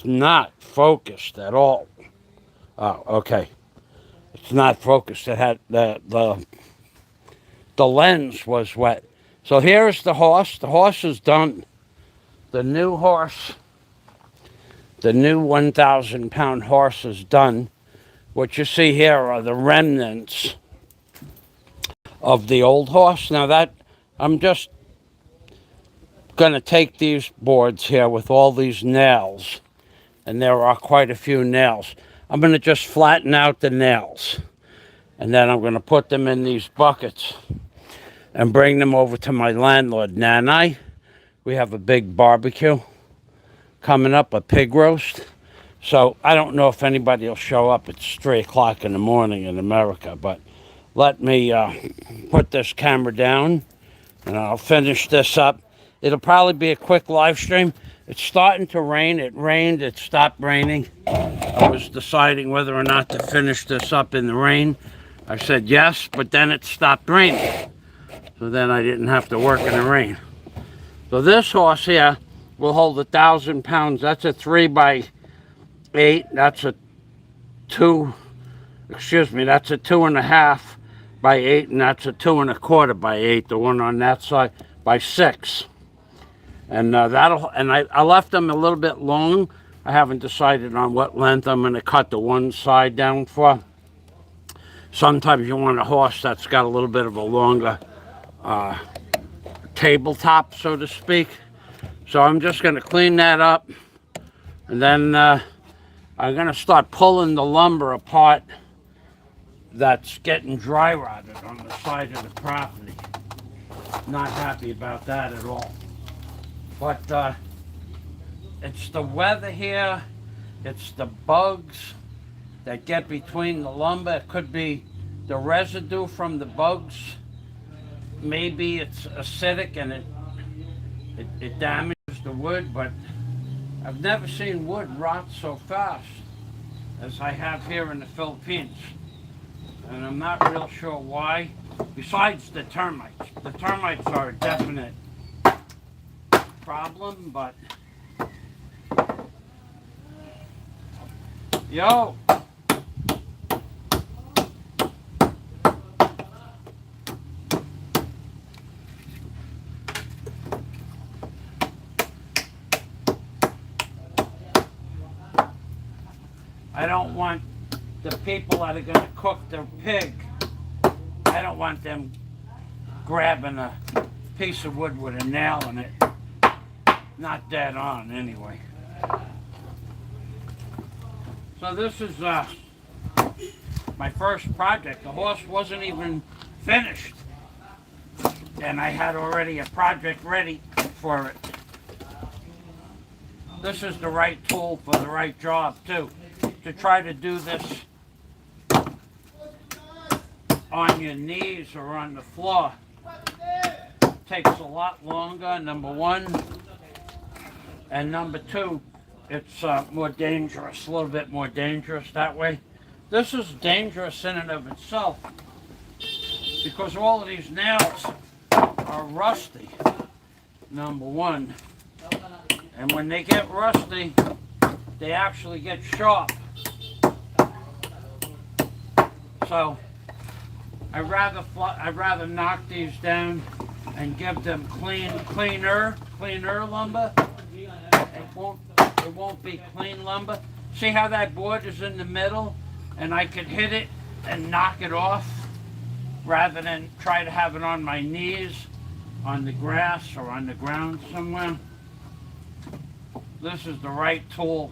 is not focused at all. Oh, okay. It's not focused. It had the lens was wet. So here's the horse. The horse is done. The new horse, the new 1,000-pound horse is done. What you see here are the remnants of the old horse. Now that, I'm just going to take these boards here with all these nails, and there are quite a few nails. I'm going to just flatten out the nails, and then I'm going to put them in these buckets and bring them over to my landlord, Nanai. We have a big barbecue coming up, a pig roast. So I don't know if anybody will show up. It's 3 o'clock in the morning in America, but let me put this camera down and I'll finish this up. It'll probably be a quick live stream. It's starting to rain. It rained, it stopped raining. I was deciding whether or not to finish this up in the rain. I said yes, but then it stopped raining. So then I didn't have to work in the rain. So this horse here will hold 1,000 pounds. That's a 3x8. That's a 2.5 by 8, and that's a 2.25 by 8. The one on that side by 6. And I left them a little bit long. I haven't decided on what length I'm going to cut the one side down for. Sometimes you want a horse that's got a little bit of a longer tabletop, so to speak. So I'm just going to clean that up, and then I'm going to start pulling the lumber apart that's getting dry rotted on the side of the property. Not happy about that at all. But it's the weather here, it's the bugs that get between the lumber. It could be the residue from the bugs. Maybe it's acidic and it damages the wood, but I've never seen wood rot so fast as I have here in the Philippines. And I'm not real sure why, besides the termites. The termites are a definite problem, but yo, I don't want the people that are going to cook their pig, I don't want them grabbing a piece of wood with a nail in it. Not dead on, anyway. So this is my first project. The horse wasn't even finished, and I had already a project ready for it. This is the right tool for the right job, too. To try to do this on your knees or on the floor takes a lot longer, number one. And number two, it's more dangerous, a little bit more dangerous that way. This is dangerous in and of itself because all of these nails are rusty, number one. And when they get rusty, they actually get sharp. So I'd rather knock these down and give them cleaner lumber. It won't be clean lumber. See how that board is in the middle, and I could hit it and knock it off rather than try to have it on my knees, on the grass or on the ground somewhere. This is the right tool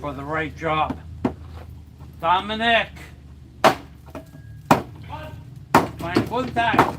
for the right job. Dominic, mein guten Tag.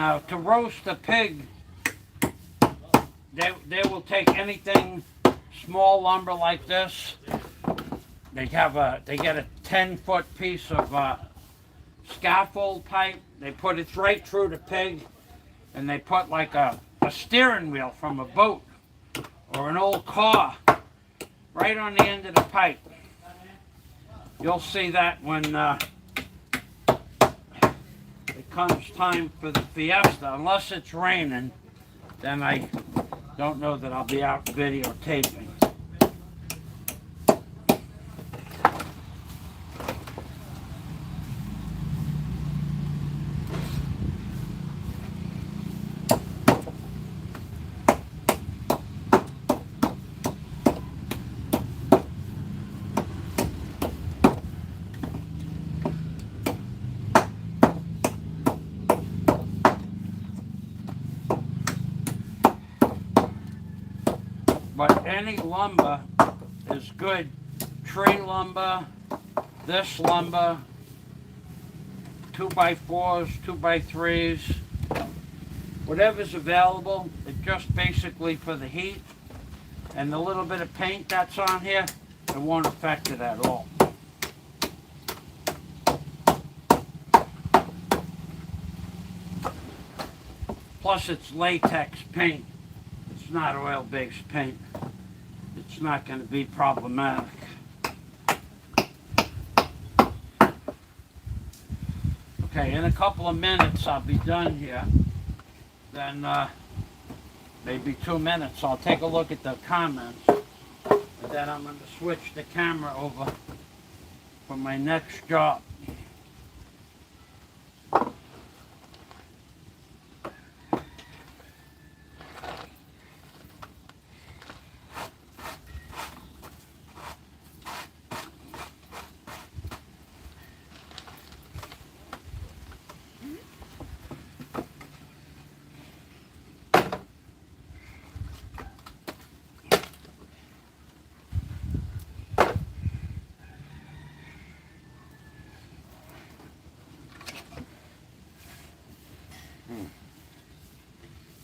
Now, to roast a pig, they will take anything small lumber like this. They get a 10-foot piece of scaffold pipe. They put it right through the pig, and they put like a steering wheel from a boat or an old car right on the end of the pipe. You'll see that when it comes time for the fiesta. Unless it's raining, then I don't know that I'll be out videotaping. But any lumber is good. Tree lumber, this lumber, 2x4s, 2x3s, whatever's available. It's just basically for the heat. And the little bit of paint that's on here, it won't affect it at all. Plus it's latex paint. It's not oil-based paint. It's not going to be problematic. Okay, in a couple of minutes I'll be done here. Then maybe 2 minutes I'll take a look at the comments. And then I'm going to switch the camera over for my next job.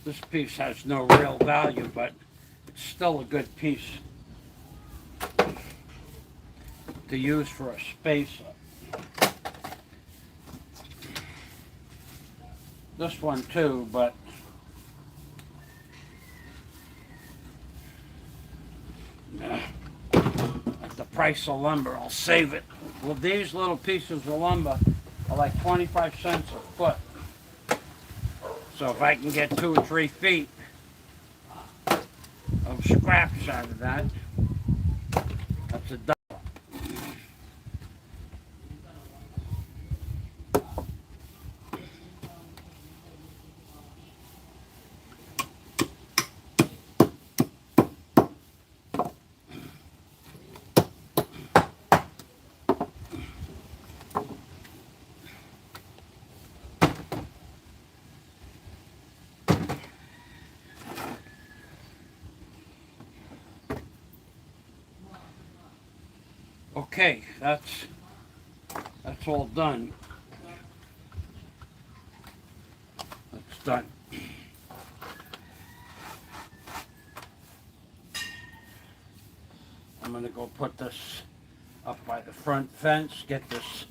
This piece has no real value, but it's still a good piece to use for a spacer. This one too, but at the price of lumber, I'll save it. Well, these little pieces of lumber are like 25 cents a foot. So if I can get 2 or 3 feet of scraps out of that, that's $1. Okay, that's all done. That's done. I'm gonna go put this up by the front fence, get this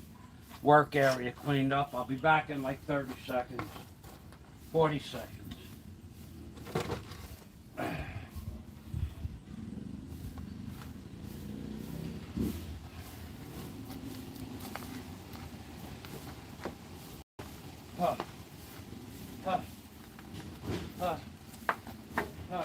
work area cleaned up. I'll be back in like 30 seconds, 40 seconds. Huh. Huh. Huh. Huh.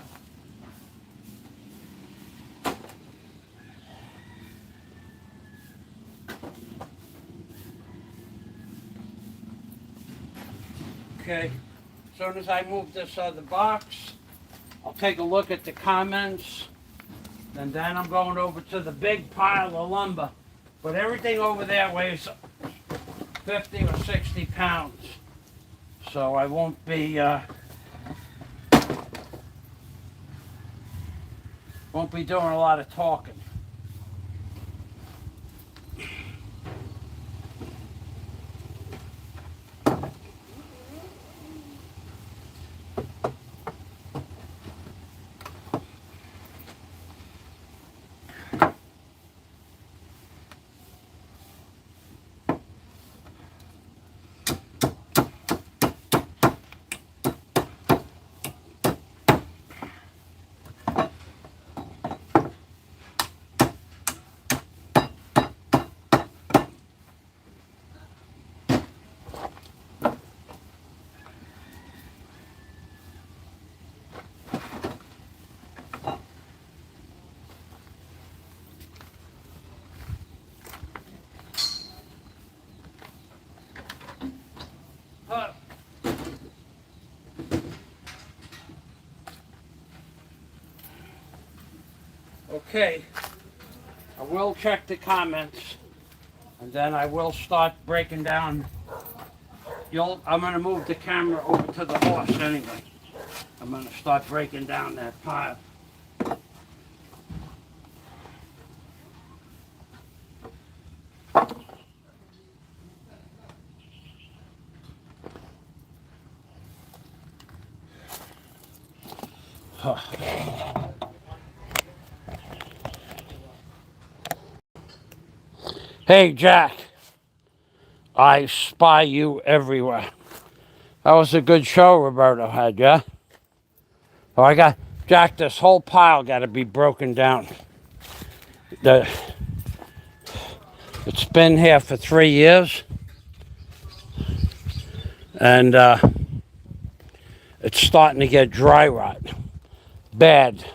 Okay, as soon as I move this other box, I'll take a look at the comments, and then I'm going over to the big pile of lumber. But everything over there weighs 50 or 60 pounds. So I won't be doing a lot of talking. Okay, I will check the comments, and then I will start breaking down. I'm going to move the camera over to the horse anyway. I'm going to start breaking down that pile. Hey, Jack. I spy you everywhere. That was a good show Roberto had, yeah? Oh, I got, Jack, this whole pile got to be broken down. It's been here for 3 years. And it's starting to get dry rot. Bad.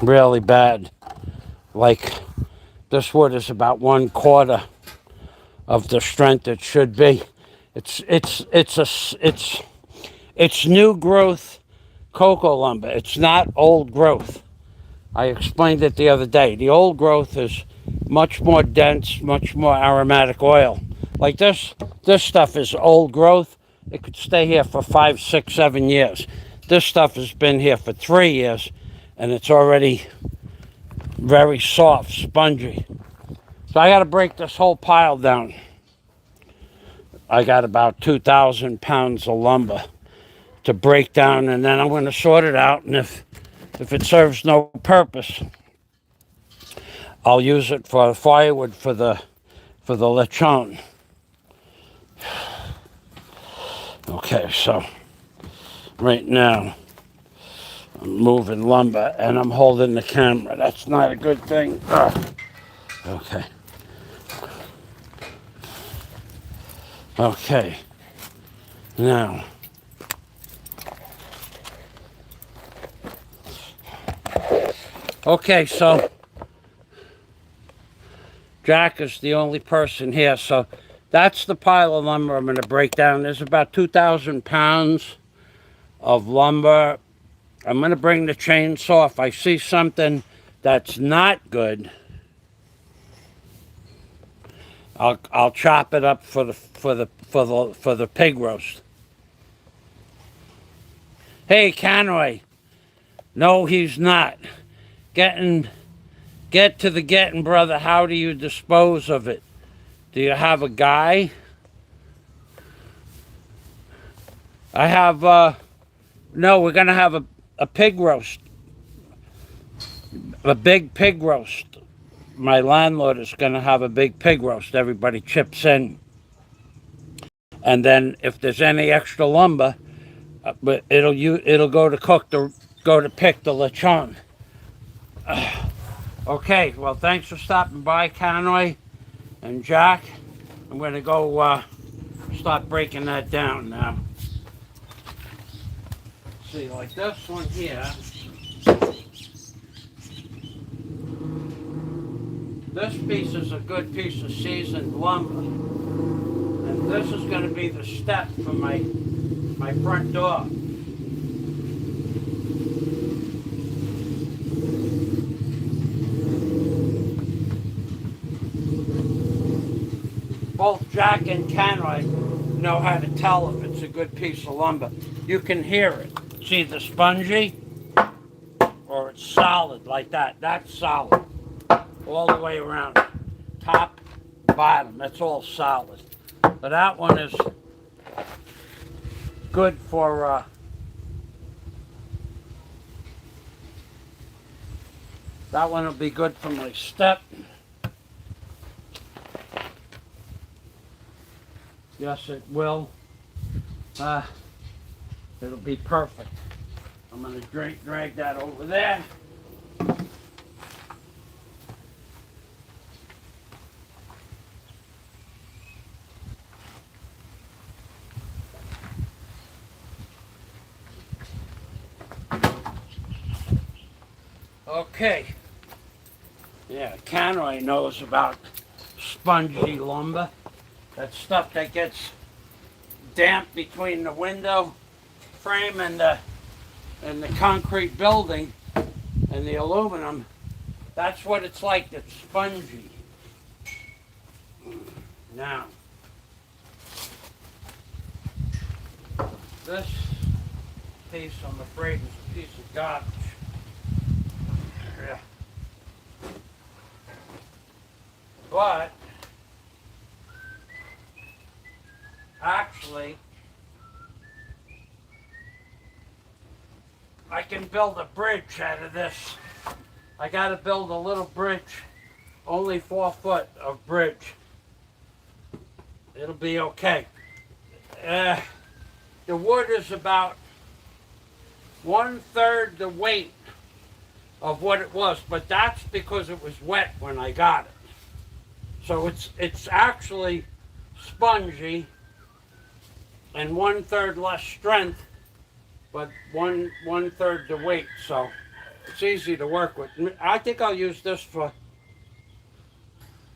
Really bad. Like, this wood is about 1/4 of the strength it should be. It's new growth cocoa lumber. It's not old growth. I explained it the other day. The old growth is much more dense, much more aromatic oil. Like this stuff is old growth. It could stay here for 5, 6, 7 years. This stuff has been here for 3 years, and it's already very soft, spongy. So I got to break this whole pile down. I got about 2,000 pounds of lumber to break down, and then I'm going to sort it out, and if it serves no purpose, I'll use it for firewood for the lechon. Okay, so right now I'm moving lumber and I'm holding the camera. That's not a good thing. Ugh. Okay. Okay. Now, okay, so Jack is the only person here, so that's the pile of lumber I'm going to break down. There's about 2,000 pounds of lumber. I'm going to bring the chainsaw. If I see something that's not good, I'll chop it up for the pig roast. Hey, Canoy. No, he's not. Get to the getting, brother. How do you dispose of it? Do you have a guy? I have, no, we're going to have a pig roast. A big pig roast. My landlord is going to have a big pig roast. Everybody chips in. And then if there's any extra lumber, it'll go to pick the lechon. Okay, well, thanks for stopping by, Canoy and Jack. I'm going to go start breaking that down now. See, like this one here. This piece is a good piece of seasoned lumber. And this is going to be the step for my front door. Both Jack and Canoy know how to tell if it's a good piece of lumber. You can hear it. It's either spongy or it's solid like that. That's solid. All the way around. Top, bottom. That's all solid. But that one is good for that one will be good for my step. Yes, it will. It'll be perfect. I'm going to drag that over there. Okay. Yeah, Canoy knows about spongy lumber. That stuff that gets damp between the window frame and the concrete building, And the aluminum, that's what it's like. It's spongy. Now, this piece, I'm afraid, is a piece of garbage. Yeah. But, actually, I can build a bridge out of this. I gotta build a little bridge, only 4 foot of bridge. It'll be okay. The wood is about 1/3 the weight of what it was, but that's because it was wet when I got it. So it's actually spongy and 1/3 less strength, but one-third the weight. So it's easy to work with. I think I'll use this for.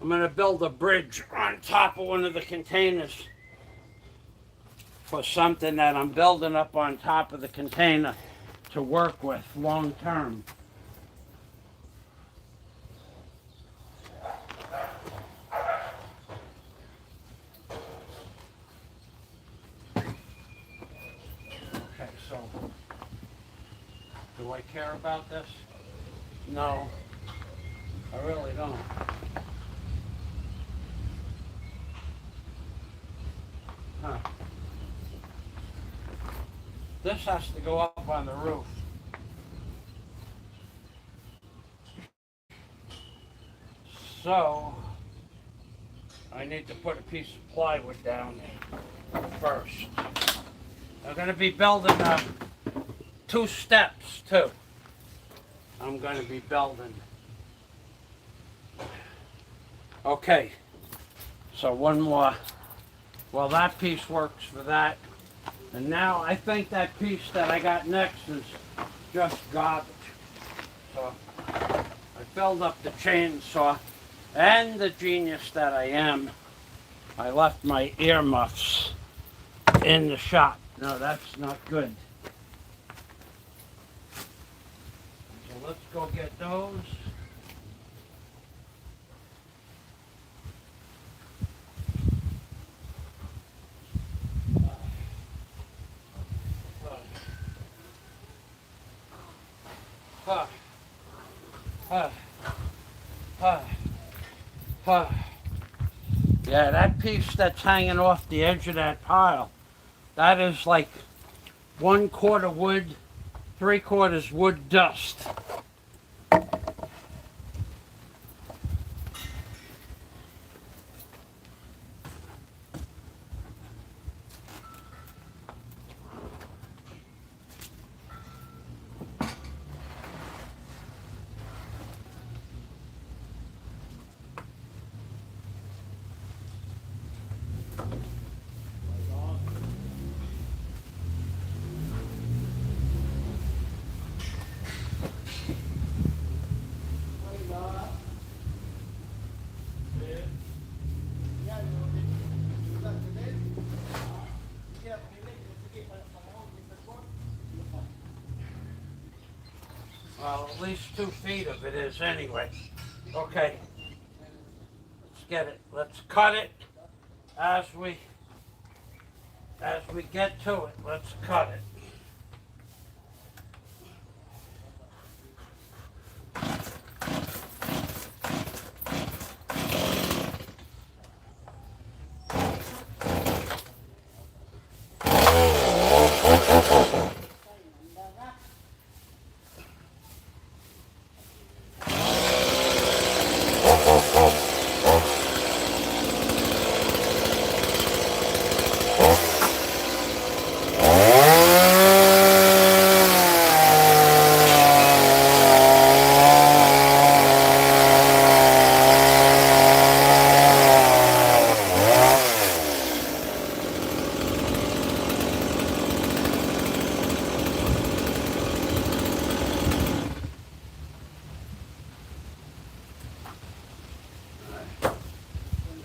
I'm going to build a bridge on top of one of the containers for something that I'm building up on top of the container to work with long term. Okay, so do I care about this? No, I really don't. Huh. This has to go up on the roof. So, I need to put a piece of plywood down there first. I'm going to be building 2 steps too. I'm going to be building. Okay, so one more. Well, that piece works for that. And now I think that piece that I got next is just garbage. So I filled up the chainsaw, and the genius that I am, I left my earmuffs in the shop. No, that's not good. So let's go get those. Yeah, that piece that's hanging off the edge of that pile, that is like 1/4 wood, 3/4 wood dust. Well, at least 2 feet of it is anyway. Okay, let's get it. Let's cut it as we get to it. Let's cut it.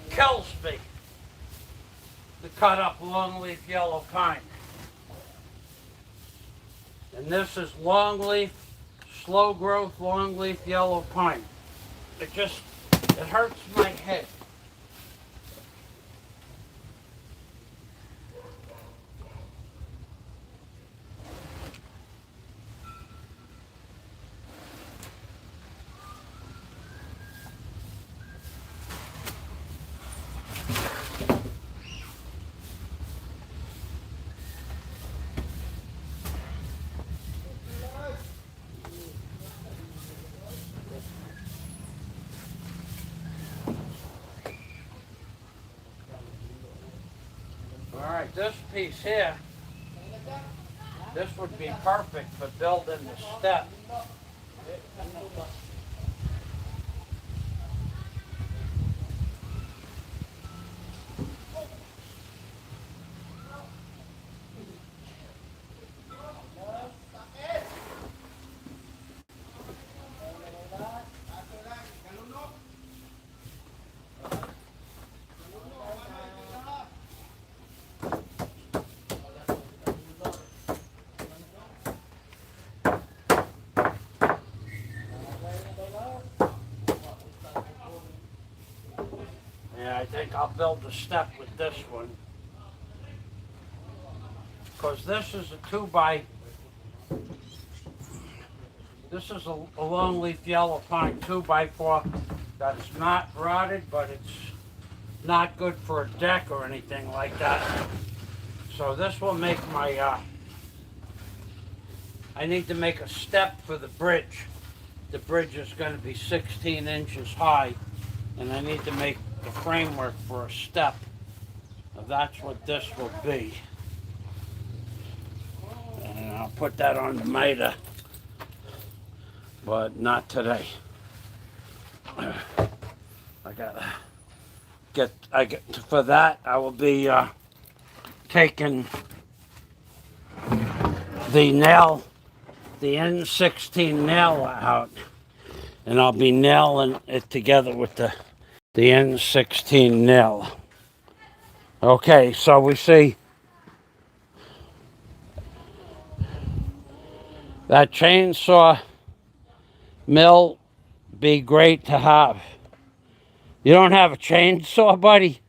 Kills me to cut up longleaf yellow pine. And this is longleaf slow growth longleaf yellow pine. It hurts my head. All right, this piece here, this would be perfect for building the step. Yeah, I think I'll build the step with this one. Because this is a this is a longleaf yellow pine 2x4 that's not rotted, but it's not good for a deck or anything like that. So this will make my, I need to make a step for the bridge. The bridge is going to be 16 inches high, and I need to make the framework for a step. Now that's what this will be. And I'll put that on the miter, but not today. For that, I will be taking the N16 nail out, and I'll be nailing it together with the N16 nail. Okay, so we see that chainsaw mill be great to have. You don't have a chainsaw, buddy?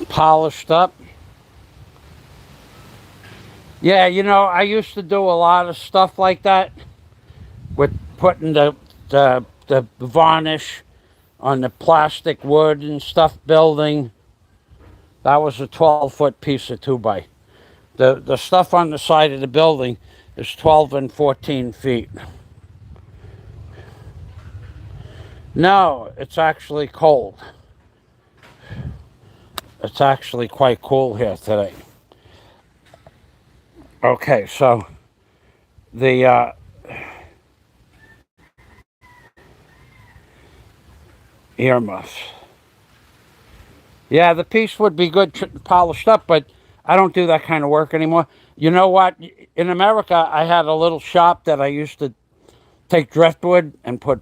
Polished up. Yeah, you know, I used to do a lot of stuff like that with putting the varnish on the plastic wood and stuff building. That was a 12-foot piece of 2x. The stuff on the side of the building is 12 and 14 feet. No, it's actually cold. It's actually quite cool here today. Okay, so the earmuffs. Yeah, the piece would be good polished up, but I don't do that kind of work anymore. You know what? In America, I had a little shop that I used to take driftwood and put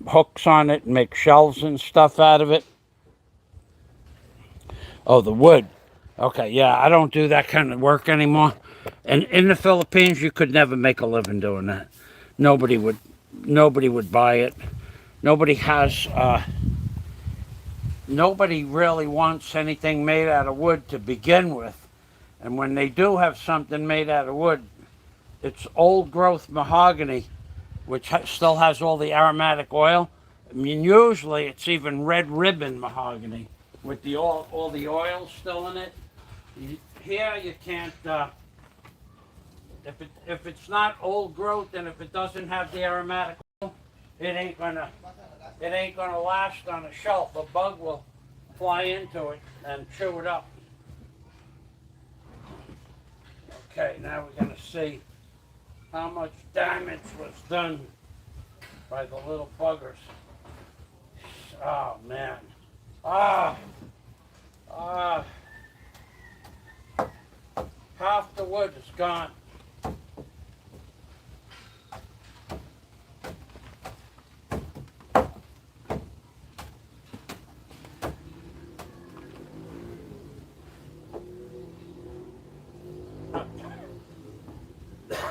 hooks on it and make shelves and stuff out of it. Oh, the wood. Okay, yeah, I don't do that kind of work anymore. And in the Philippines, you could never make a living doing that. Nobody would buy it. Nobody has, nobody really wants anything made out of wood to begin with. And when they do have something made out of wood, it's old growth mahogany, which still has all the aromatic oil. I mean, usually it's even red ribbon mahogany with all the oil still in it. Here you can't, if it's not old growth and if it doesn't have the aromatic oil, it ain't gonna last on a shelf. A bug will fly into it and chew it up. Okay, now we're gonna see how much damage was done by the little buggers. Oh man. Half the wood is gone.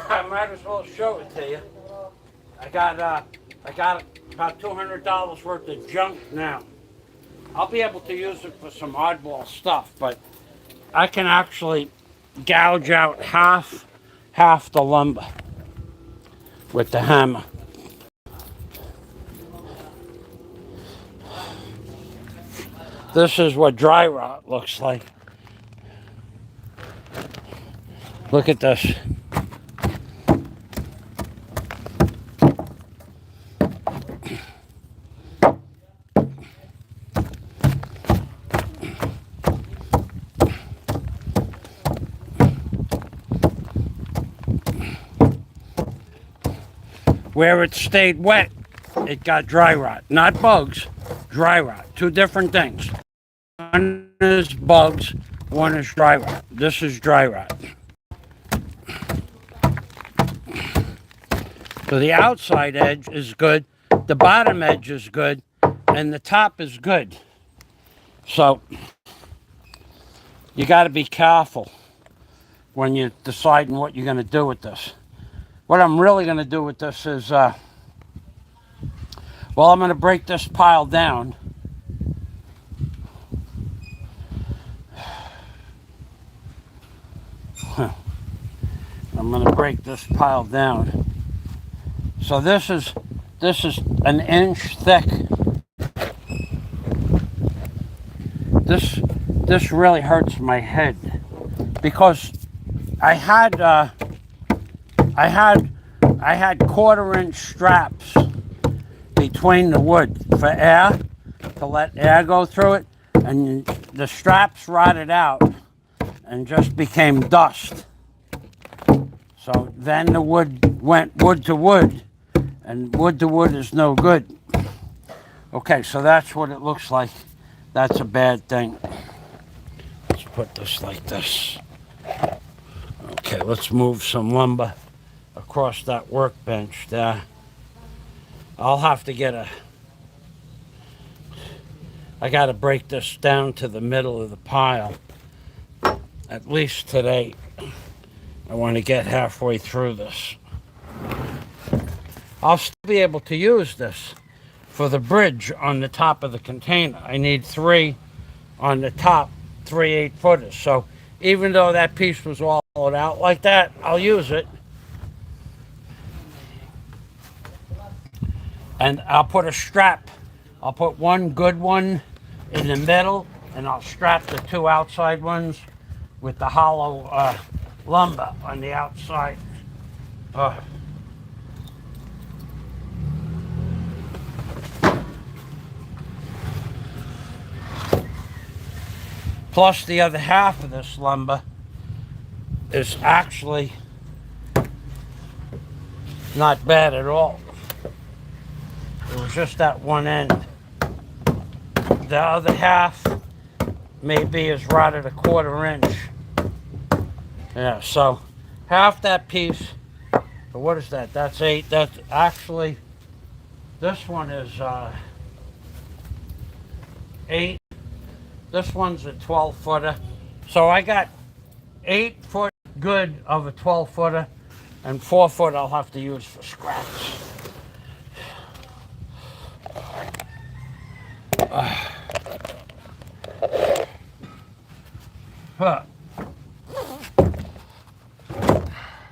I might as well show it to you. I got about $200 worth of junk now. I'll be able to use it for some oddball stuff, but I can actually gouge out half the lumber with the hammer. This is what dry rot looks like. Look at this. Where it stayed wet, it got dry rot. Not bugs, dry rot. Two different things. One is bugs, one is dry rot. This is dry rot. So the outside edge is good, the bottom edge is good, and the top is good. So you got to be careful when you're deciding what you're going to do with this. What I'm really going to do with this is, well, I'm going to break this pile down. I'm going to break this pile down. So this is an inch thick. This really hurts my head because I had 1/4-inch straps between the wood for air, to let air go through it, and the straps rotted out and just became dust. So then the wood went wood to wood, and wood to wood is no good. Okay, so that's what it looks like. That's a bad thing. Let's put this like this. Okay, let's move some lumber across that workbench there. I'll have to get I gotta break this down to the middle of the pile. At least today. I want to get halfway through this. I'll still be able to use this for the bridge on the top of the container. I need 3 on the top, 3 8-footers. So even though that piece was all out like that, I'll use it. And I'll put a strap. I'll put one good one in the middle, and I'll strap the 2 outside ones with the hollow lumber on the outside. Plus the other half of this lumber is actually not bad at all. It was just that one end. The other half maybe is rotted 1/4 inch. Yeah, so half that piece, what is that? That's 8. That's actually, this one is 8. This one's a 12-footer. So I got 8 foot good of a 12-footer, and 4 foot I'll have to use for scraps.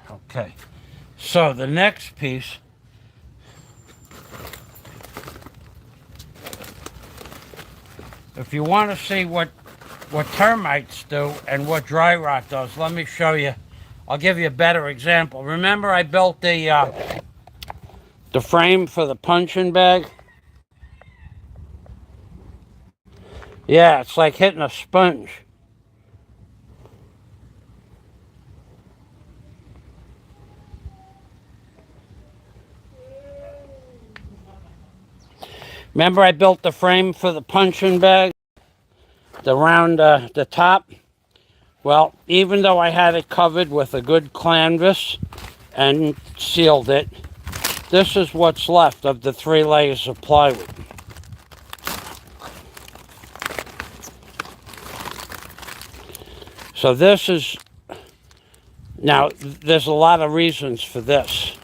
Okay, so the next piece, if you want to see what termites do and what dry rot does, let me show you. I'll give you a better example. Remember I built the frame for the punching bag? Yeah, it's like hitting a sponge. Remember I built the frame for the punching bag? Around the top? Well, even though I had it covered with a good canvas and sealed it, this is what's left of the 3 layers of plywood. So this is Now, there's a lot of reasons for this.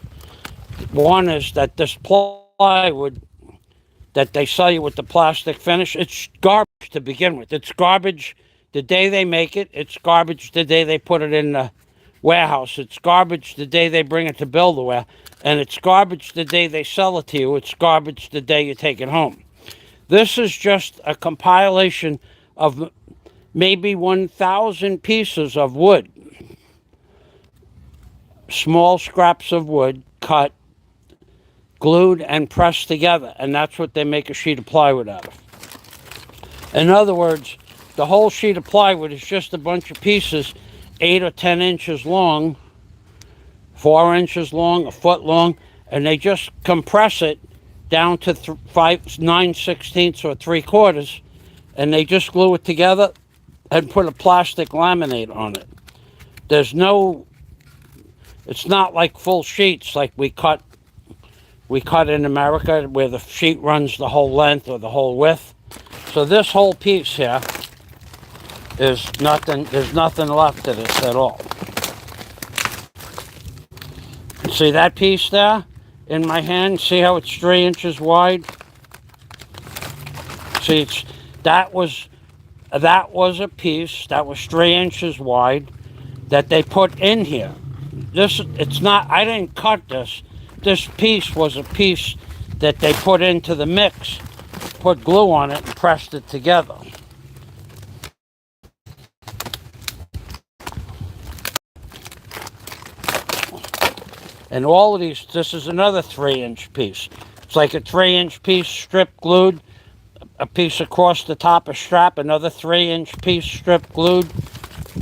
One is that this plywood that they sell you with the plastic finish, it's garbage to begin with. It's garbage the day they make it. It's garbage the day they put it in the warehouse. It's garbage the day they bring it to build the warehouse. And it's garbage the day they sell it to you. It's garbage the day you take it home. This is just a compilation of maybe 1,000 pieces of wood. Small scraps of wood cut, glued, and pressed together. And that's what they make a sheet of plywood out of. In other words, the whole sheet of plywood is just a bunch of pieces 8 or 10 inches long, 4 inches long, a foot long, and they just compress it down to 9/16 or 3/4, and they just glue it together and put a plastic laminate on it. It's not like full sheets like we cut in America, where the sheet runs the whole length or the whole width. So this whole piece here is nothing. There's nothing left to this at all. See that piece there in my hand? See how it's 3 inches wide? See, that was a piece that was 3 inches wide that they put in here. It's not, I didn't cut this. This piece was a piece that they put into the mix, put glue on it, and pressed it together. And all of these, this is another 3-inch piece. It's like a 3-inch piece strip glued, a piece across the top of strap, another 3-inch piece strip glued,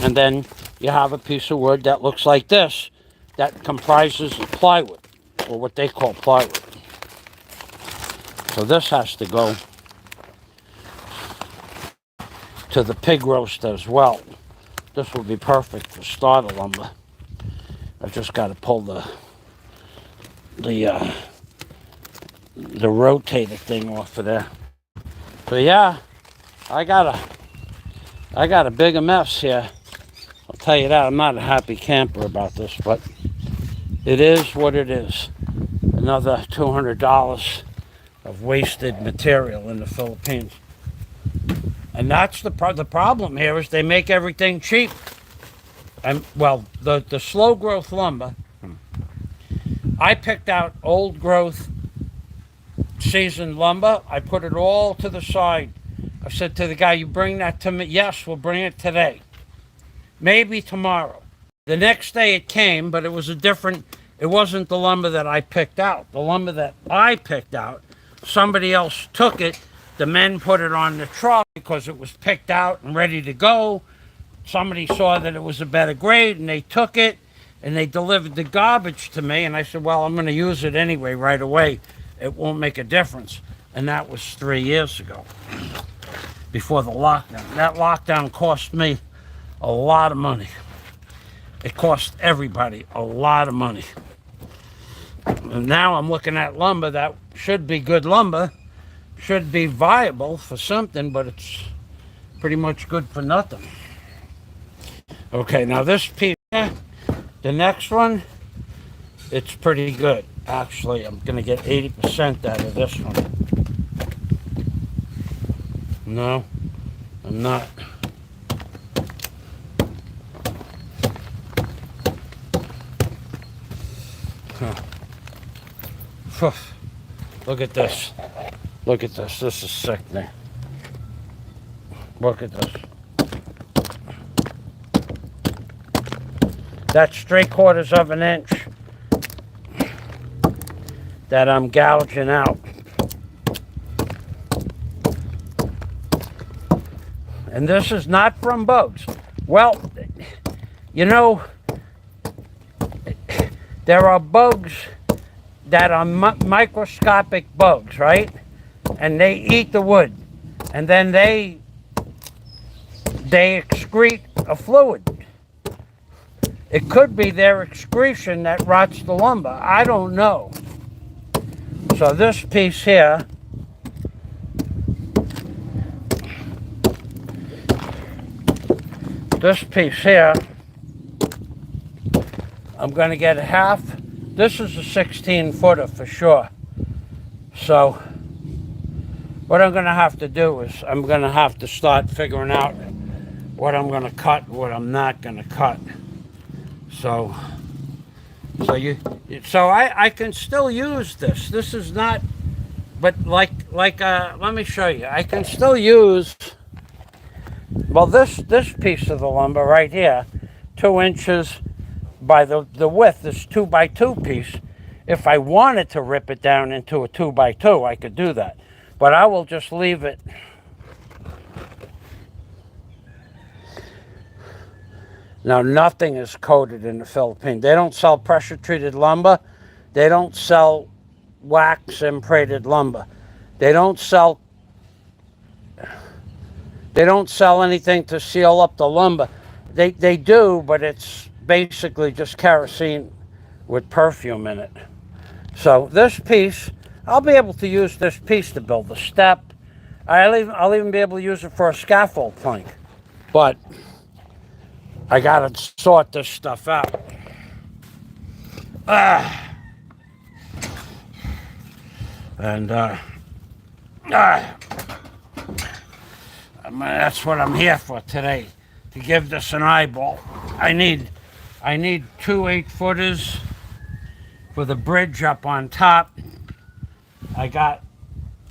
and then you have a piece of wood that looks like this, that comprises plywood, or what they call plywood. So this has to go to the pig roaster as well. This will be perfect for starter lumber. I've just got to pull the rotator thing off of there. So yeah, I got a bigger mess here. I'll tell you that. I'm not a happy camper about this, but it is what it is. Another $200 of wasted material in the Philippines. And that's the problem here, is they make everything cheap. And well, the slow growth lumber, I picked out old growth seasoned lumber. I put it all to the side. I said to the guy, "You bring that to me?" "Yes, we'll bring it today. Maybe tomorrow." The next day it came, but it wasn't the lumber that I picked out. The lumber that I picked out, somebody else took it. The men put it on the truck because it was picked out and ready to go. Somebody saw that it was a better grade, and they took it, and they delivered the garbage to me. And I said, "Well, I'm going to use it anyway right away. It won't make a difference." And that was 3 years ago, before the lockdown. That lockdown cost me a lot of money. It cost everybody a lot of money. And now I'm looking at lumber that should be good lumber, should be viable for something, but it's pretty much good for nothing. Okay, now this piece, the next one, it's pretty good. Actually, I'm going to get 80% out of this one. No, I'm not. Huh. Look at this. Look at this. This is sickening. Look at this. That's 3/4 of an inch that I'm gouging out. And this is not from bugs. Well, you know, there are bugs that are microscopic bugs, right? And they eat the wood. And then they excrete a fluid. It could be their excretion that rots the lumber. I don't know. So this piece here, I'm going to get a half. This is a 16 footer for sure. So what I'm going to have to do is I'm going to have to start figuring out what I'm going to cut, what I'm not going to cut. So I can still use this. This is not, but let me show you. I can still use, well, this piece of the lumber right here, 2 inches by the width, this 2x2 piece. If I wanted to rip it down into a 2x2, I could do that. But I will just leave it. Now, nothing is coated in the Philippines. They don't sell pressure-treated lumber. They don't sell wax-impregnated lumber. They don't sell anything to seal up the lumber. They do, but it's basically just kerosene with perfume in it. So this piece, I'll be able to use this piece to build a step. I'll even be able to use it for a scaffold plank. But I gotta sort this stuff out. That's what I'm here for today, to give this an eyeball. I need 2 8-footers for the bridge up on top. I got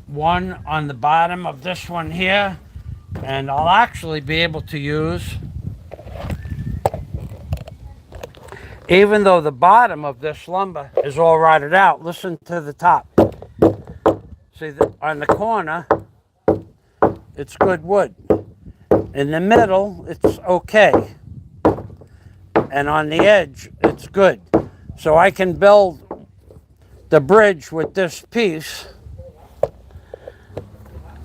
one on the bottom of this one here, and I'll actually be able to use, even though the bottom of this lumber is all rotted out, listen to the top. See, on the corner, it's good wood. In the middle, it's okay. And on the edge, it's good. So I can build the bridge with this piece.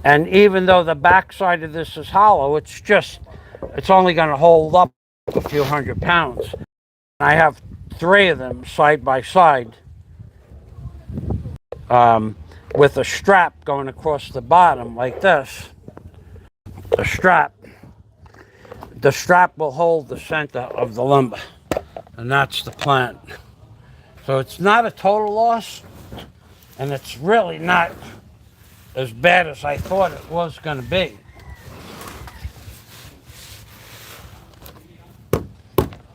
And even though the back side of this is hollow, it's only going to hold up a few 100 pounds. I have 3 of them side by side with a strap going across the bottom like this. The strap will hold the center of the lumber, and that's the plan. So it's not a total loss, and it's really not as bad as I thought it was going to be.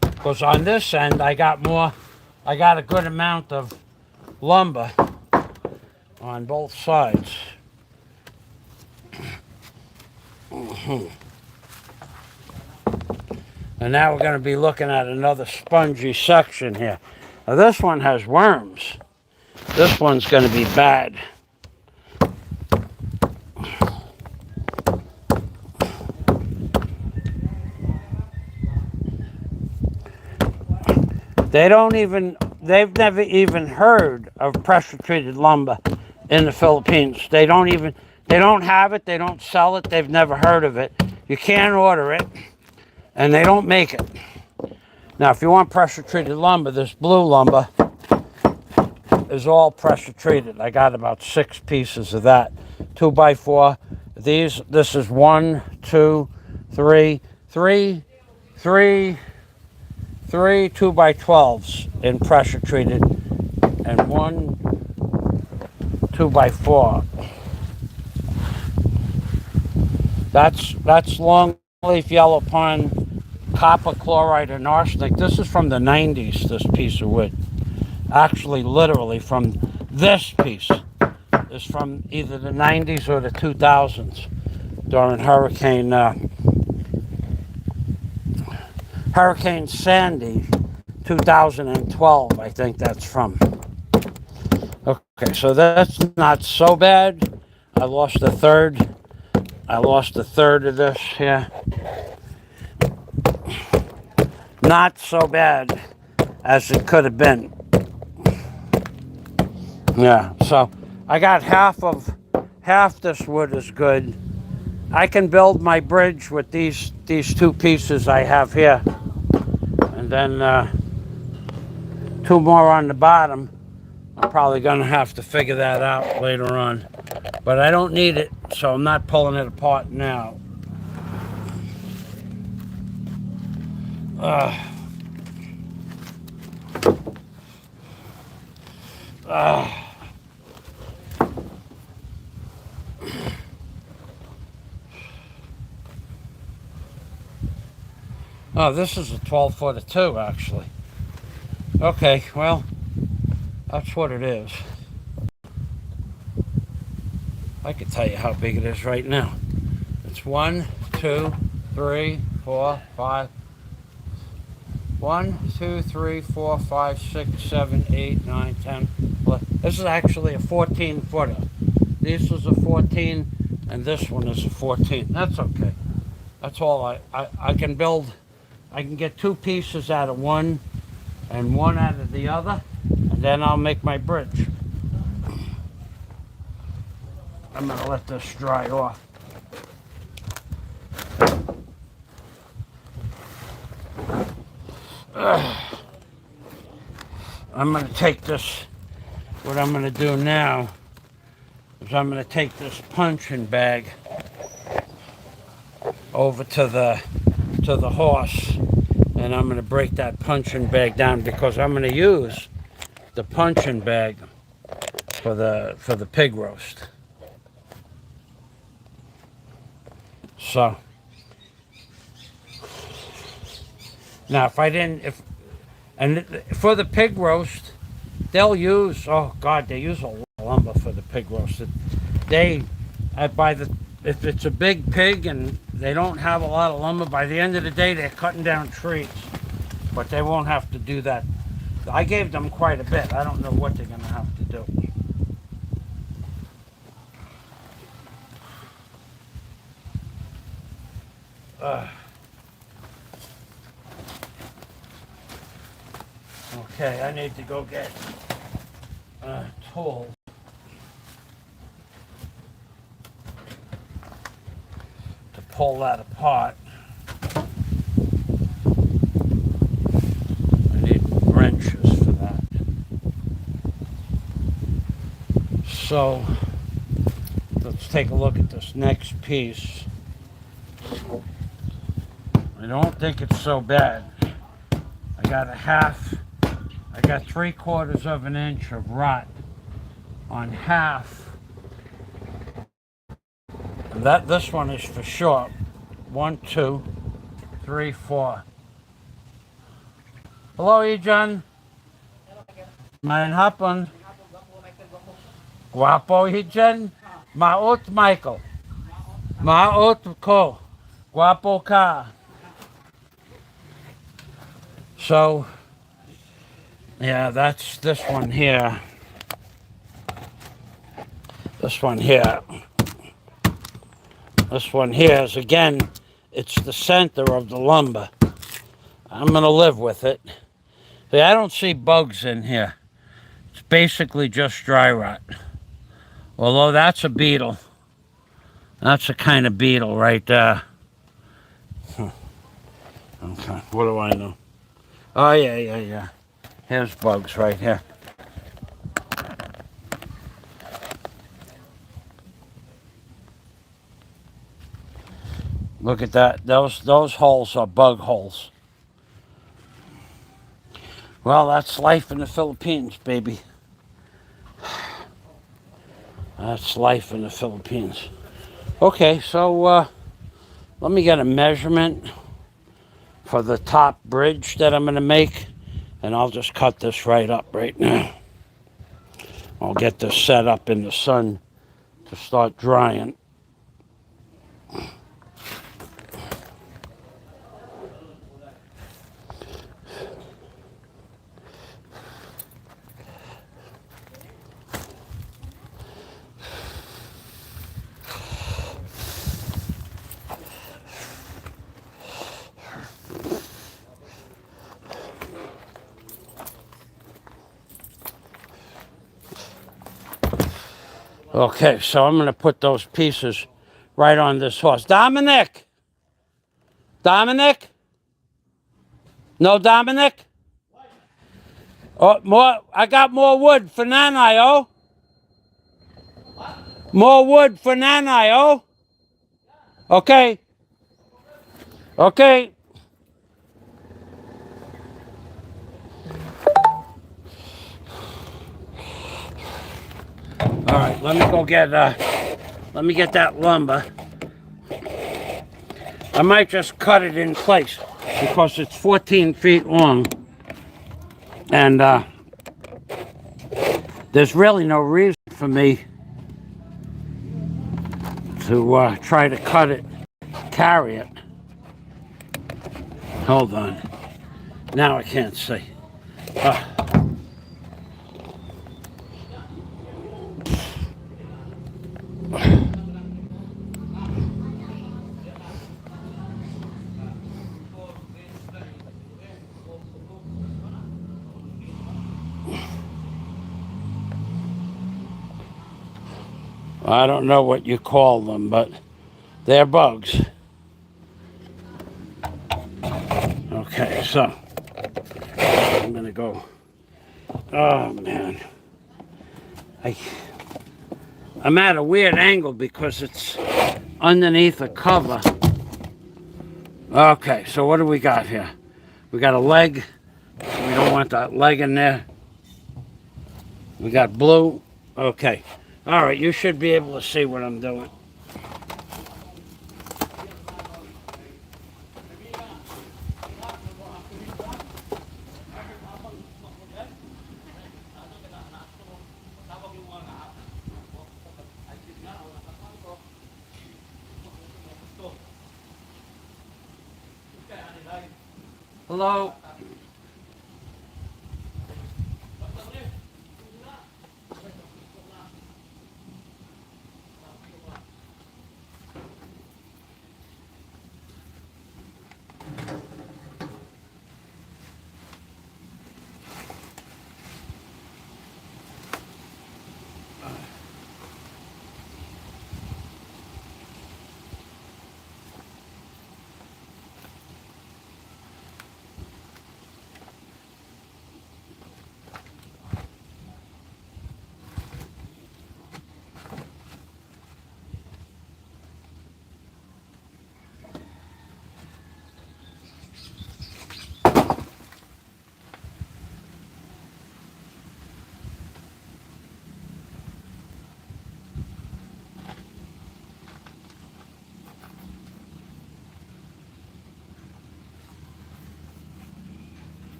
Because on this end, I got a good amount of lumber on both sides. And now we're going to be looking at another spongy section here. Now this one has worms. This one's going to be bad. They've never even heard of pressure-treated lumber in the Philippines. They don't have it, they don't sell it, they've never heard of it. You can't order it, and they don't make it. Now, if you want pressure-treated lumber, this blue lumber is all pressure-treated. I got about 6 pieces of that. 2x4. This is 1, 2, 3 2x12s in pressure treated, and 1 2x4. That's longleaf yellow pine, copper chloride, and arsenic. This is from the 90s, this piece of wood. Actually, literally from this piece is from either the 90s or the 2000s during Hurricane Sandy, 2012, I think that's from. Okay, so that's not so bad. I lost a third of this here. Not so bad as it could have been. Yeah, so I got half this wood is good. I can build my bridge with these 2 pieces I have here. And then 2 more on the bottom. I'm probably going to have to figure that out later on. But I don't need it, so I'm not pulling it apart now. Oh, this is a 12-footer too, actually. Okay, well, that's what it is. I can tell you how big it is right now. It's 1, 2, 3, 4, 5. 1, 2, 3, 4, 5, 6, 7, 8, 9, 10. 11. This is actually a 14-footer. This is a 14, and this one is a 14. That's okay. That's all I can build. I can get 2 pieces out of one and 1 out of the other, and then I'll make my bridge. I'm going to let this dry off. I'm going to take this, what I'm going to do now is I'm going to take this punching bag over to the horse, and I'm going to break that punching bag down because I'm going to use the punching bag for the pig roast. So now for the pig roast, they'll use, oh God, they use a lot of lumber for the pig roast. If it's a big pig and they don't have a lot of lumber, by the end of the day they're cutting down trees. But they won't have to do that. I gave them quite a bit. I don't know what they're going to have to do. Okay, I need to go get a tool. To pull that apart. I need wrenches for that. So, let's take a look at this next piece. I don't think it's so bad. I got 3/4 of an inch of rot on half. And this one is for sure. 1, 2, 3, 4. Hello, Ijan. Mein hapon. Guapo, Ijan. Maot, Michael. Maot ko. Guapo ka. So, yeah, that's this one here. This one here. This one here is, again, it's the center of the lumber. I'm going to live with it. See, I don't see bugs in here. It's basically just dry rot. Although that's a beetle. That's a kind of beetle right there. Okay, what do I know? Oh, yeah. Here's bugs right here. Look at that. Those holes are bug holes. Well, that's life in the Philippines, baby. That's life in the Philippines. Okay, so let me get a measurement for the top bridge that I'm going to make, and I'll just cut this right up right now. I'll get this set up in the sun to start drying. Okay, so I'm going to put those pieces right on this horse. Dominic! Dominic? No, Dominic? Oh, more. I got more wood for Nanai, oh? More wood for Nanai, oh? Okay. Okay. let me go get let me get that lumber. I might just cut it in place because it's 14 feet long, and there's really no reason for me to try to cut it, carry it. Hold on. Now I can't see. I don't know what you call them, but they're bugs. Okay, so I'm gonna go. Oh man, I'm at a weird angle because it's underneath a cover. Okay, so what do we got here? We got a leg. We don't want that leg in there. We got blue. Okay. All right, you should be able to see what I'm doing. Hello?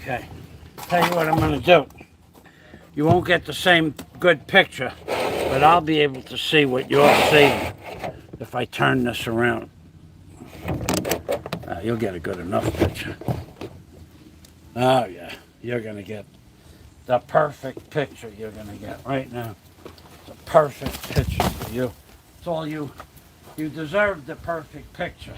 Okay. Tell you what I'm going to do. You won't get the same good picture, but I'll be able to see what you're seeing if I turn this around. You'll get a good enough picture. Oh yeah, you're going to get the perfect picture you're going to get right now. It's a perfect picture for you. It's all you deserve, the perfect picture.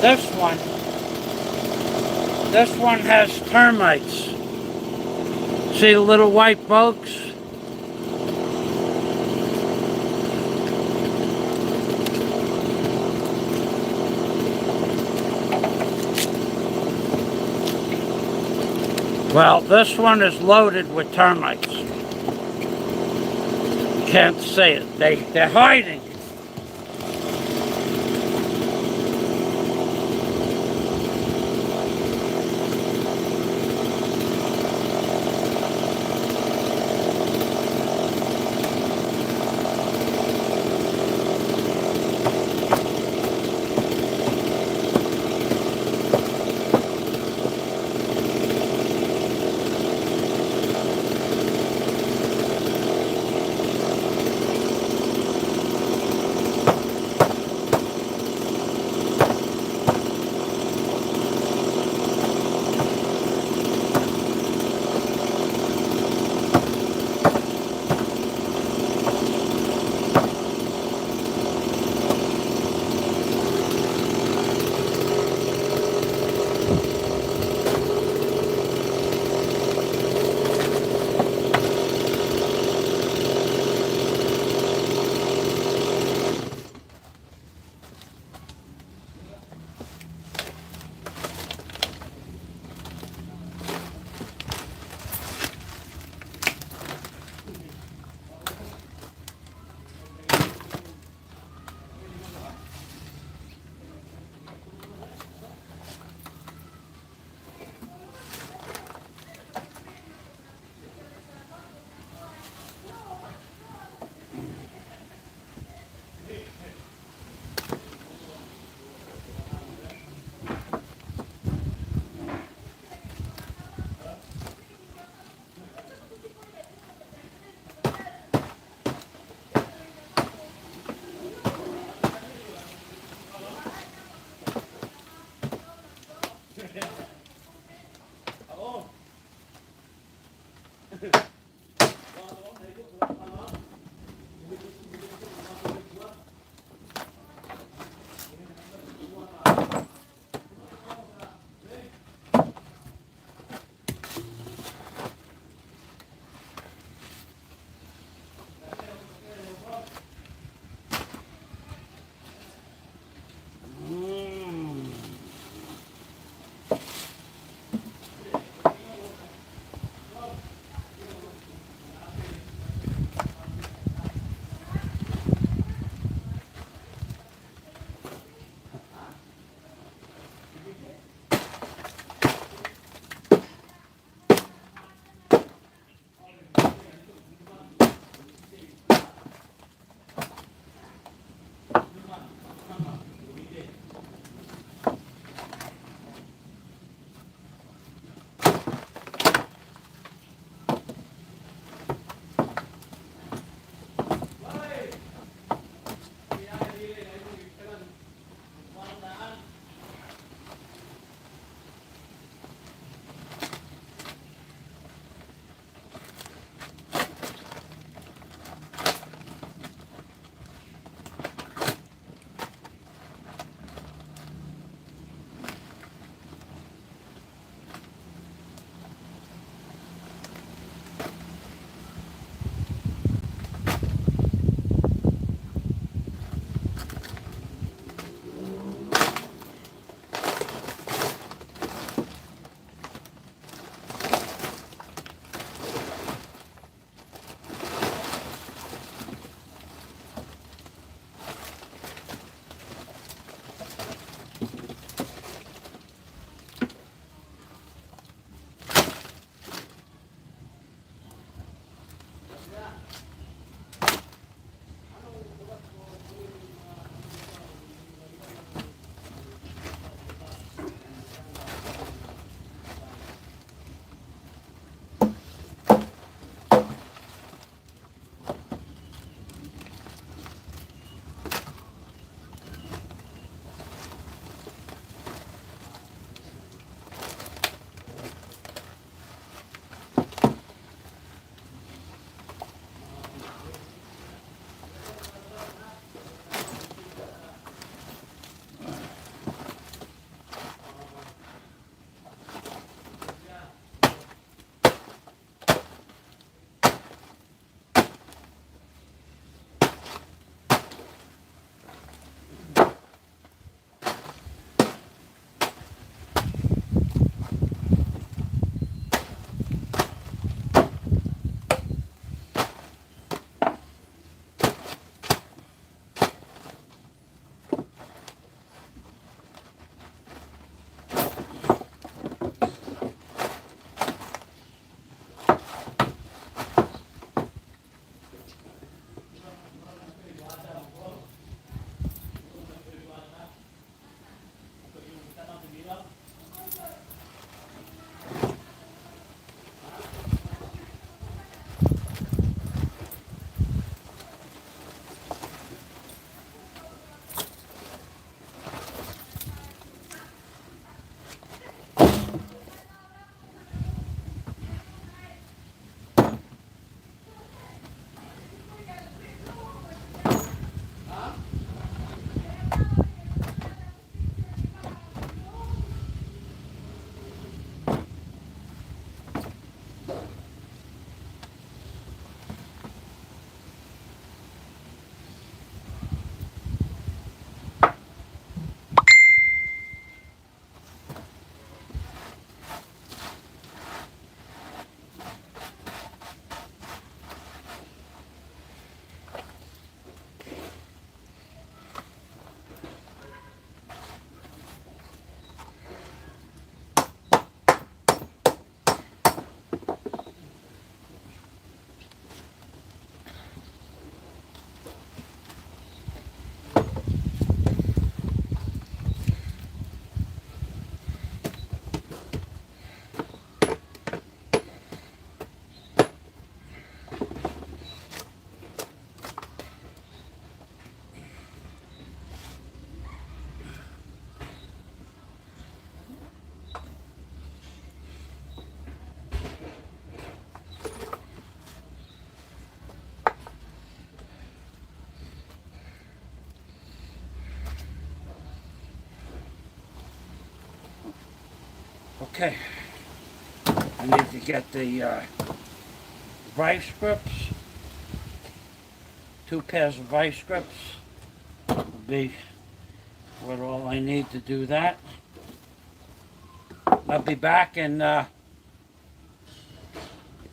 This one, this one has termites. See the little white bugs? Well, this one is loaded with termites. Can't see it. They're hiding. Okay. I need to get the vice grips. 2 pairs of vice grips will be what all I need to do that. I'll be back in, I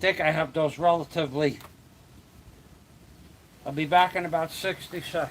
think I have those relatively, I'll be back in about 60 seconds.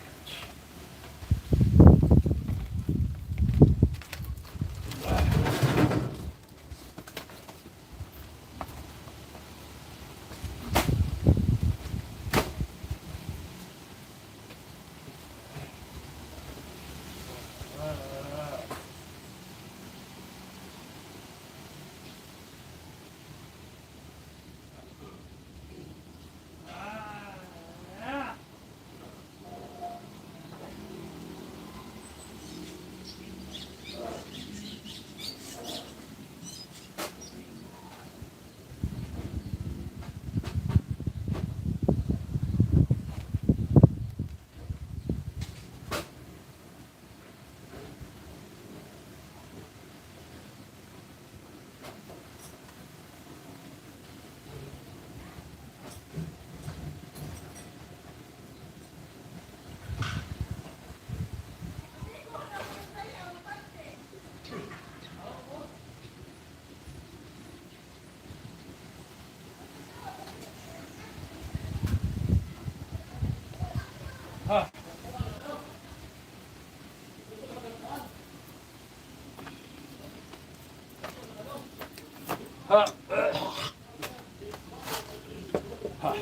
Huh. Huh. Huh.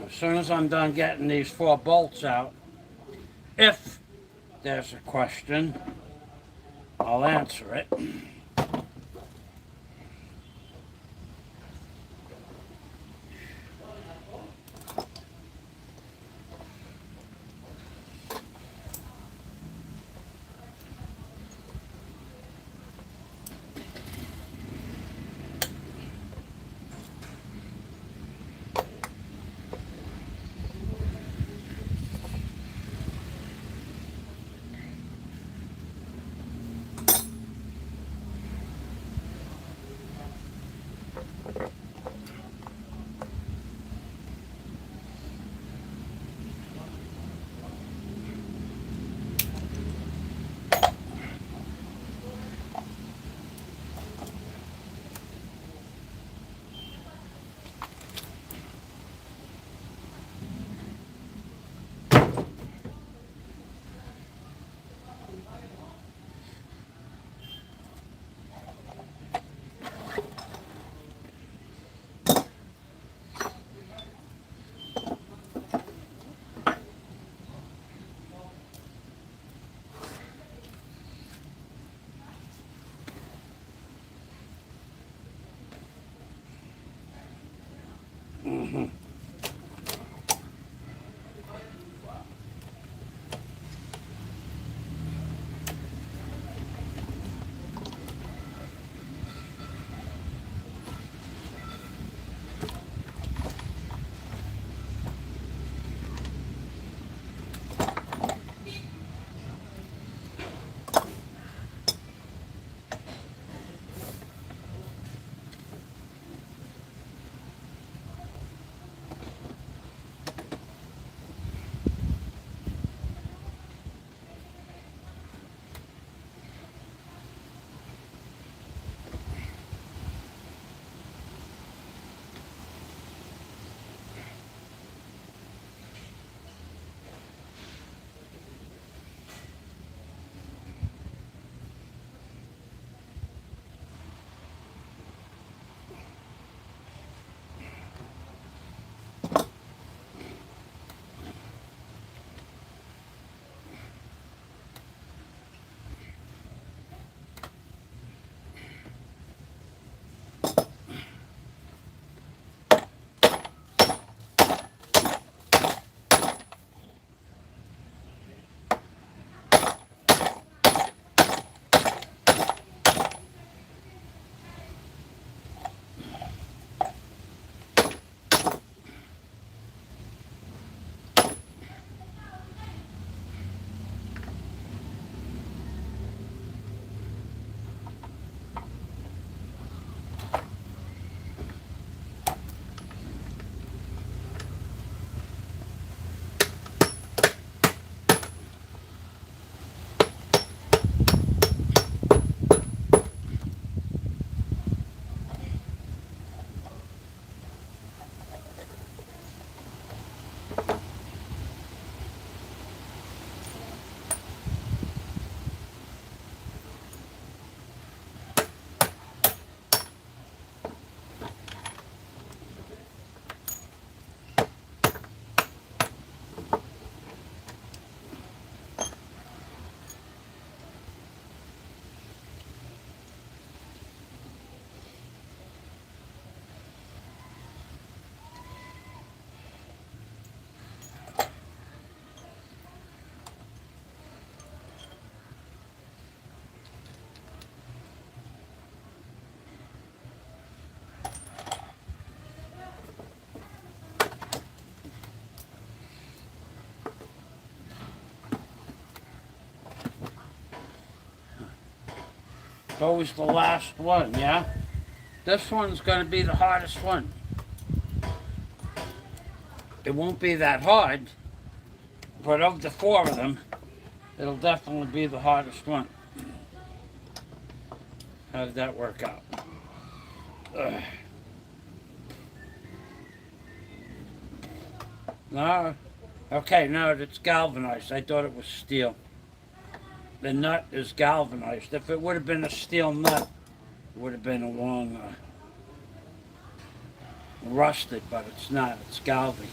As soon as I'm done getting these 4 bolts out, if there's a question, I'll answer it. It's always the last one, yeah? This one's going to be the hardest one. It won't be that hard, but of the four of them, it'll definitely be the hardest one. How did that work out? Ugh. No. Okay, no, it's galvanized. I thought it was steel. The nut is galvanized. If it would have been a steel nut, it would have been a long rusted, but it's not. It's galvan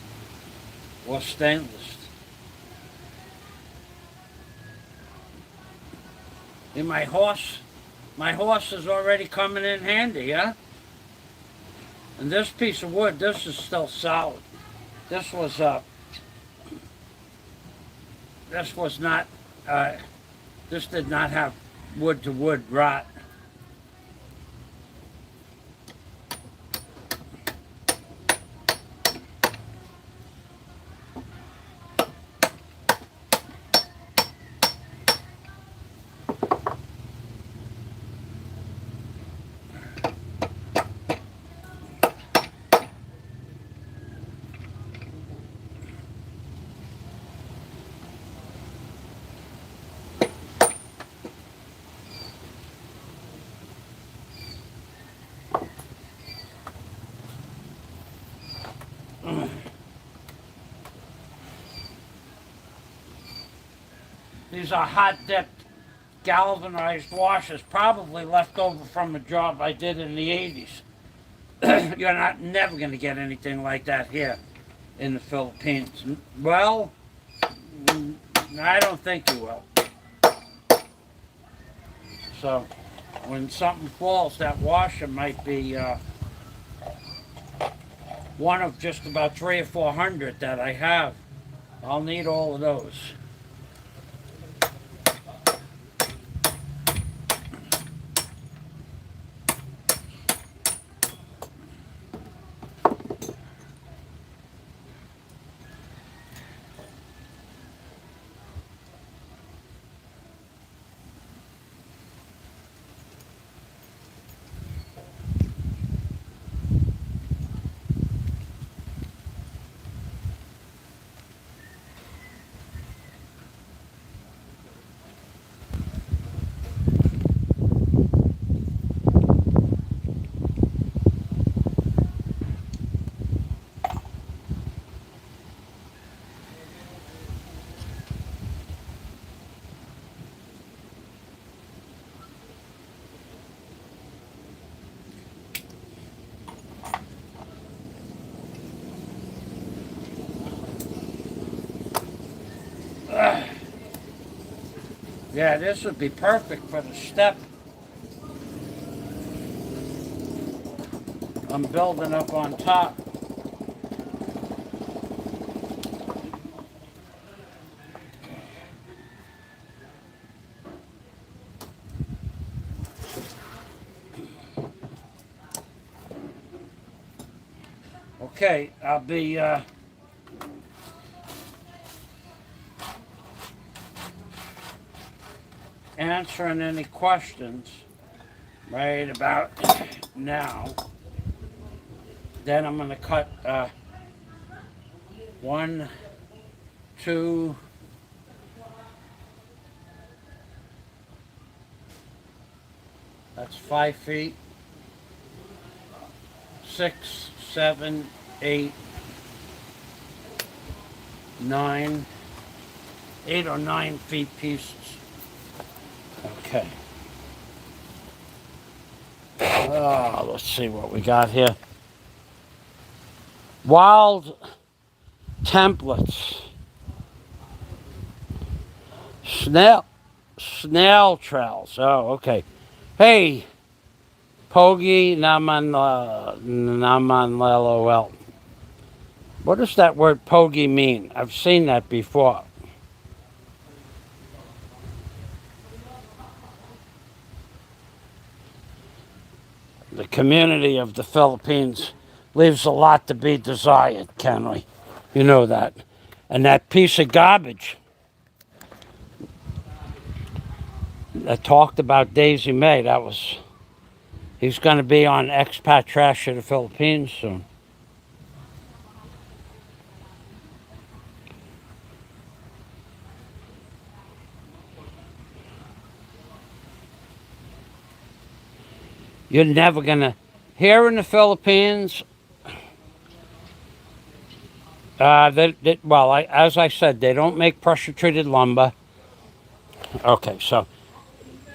or stainless. And my horse is already coming in handy, yeah? And this piece of wood, this is still solid. This was not, this did not have wood to wood rot. These are hot dipped galvanized washers, probably left over from a job I did in the 80s. You're never going to get anything like that here in the Philippines. Well, I don't think you will. So when something falls, that washer might be one of just about 300 or 400 that I have. I'll need all of those. Yeah, this would be perfect for the step I'm building up on top. Okay, I'll be answering any questions right about now. Then I'm going to cut 1, 2, that's 5 feet, 6, 7, 8, 9, 8 or 9 feet pieces. Okay. Let's see what we got here. Wild templates. Snail trails. Oh, okay. Hey, Pogi Naman LOL. What does that word Pogi mean? I've seen that before. The community of the Philippines leaves a lot to be desired, can we? You know that. And that piece of garbage that talked about Daisy May, he's going to be on Expat Trash of the Philippines soon. You're never going to, here in the Philippines, as I said, they don't make pressure-treated lumber. Okay, so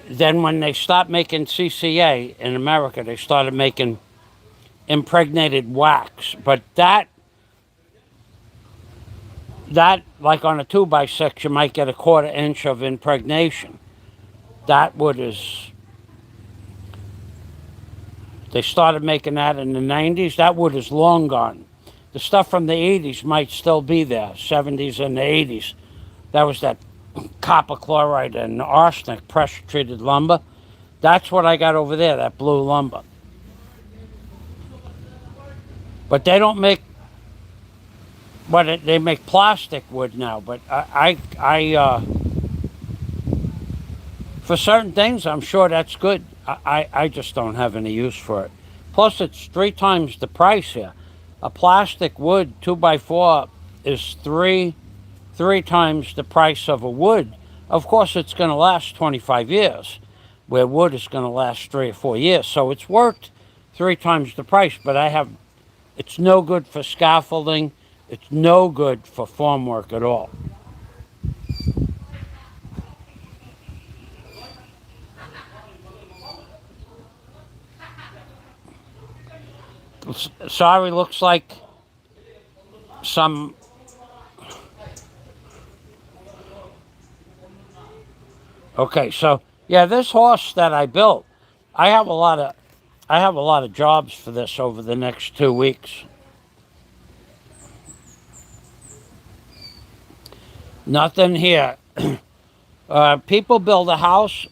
then when they stopped making CCA in America, they started making impregnated wax. But that like on a 2x6, you might get a 1/4 inch of impregnation. That wood is, they started making that in the 90s. That wood is long gone. The stuff from the 80s might still be there, 70s and the 80s. That was that copper chloride and arsenic pressure-treated lumber. That's what I got over there, that blue lumber. But they don't make, they make plastic wood now. But for certain things, I'm sure that's good. I just don't have any use for it. Plus, it's 3 times the price here. A plastic wood 2x4 is three times the price of a wood. Of course, it's going to last 25 years, where wood is going to last 3 or 4 years. So it's worth 3 times the price. But it's no good for scaffolding. It's no good for formwork at all. Sorry, looks like some. Okay, so yeah, this horse that I built, I have a lot of jobs for this over the next 2 weeks. Nothing here. People build a house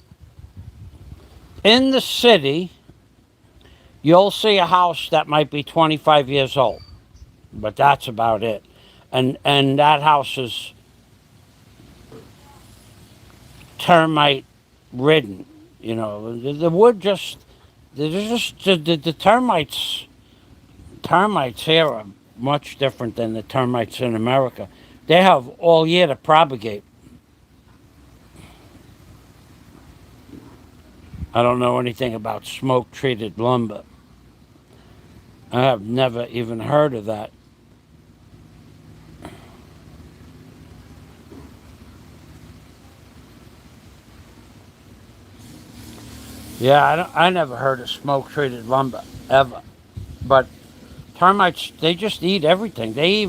in the city. You'll see a house that might be 25 years old, but that's about it. And that house is termite ridden. You know, the wood just, the termites here are much different than the termites in America. They have all year to propagate. I don't know anything about smoke treated lumber. I have never even heard of that. Yeah, I never heard of smoke treated lumber ever. But termites, they just eat everything. They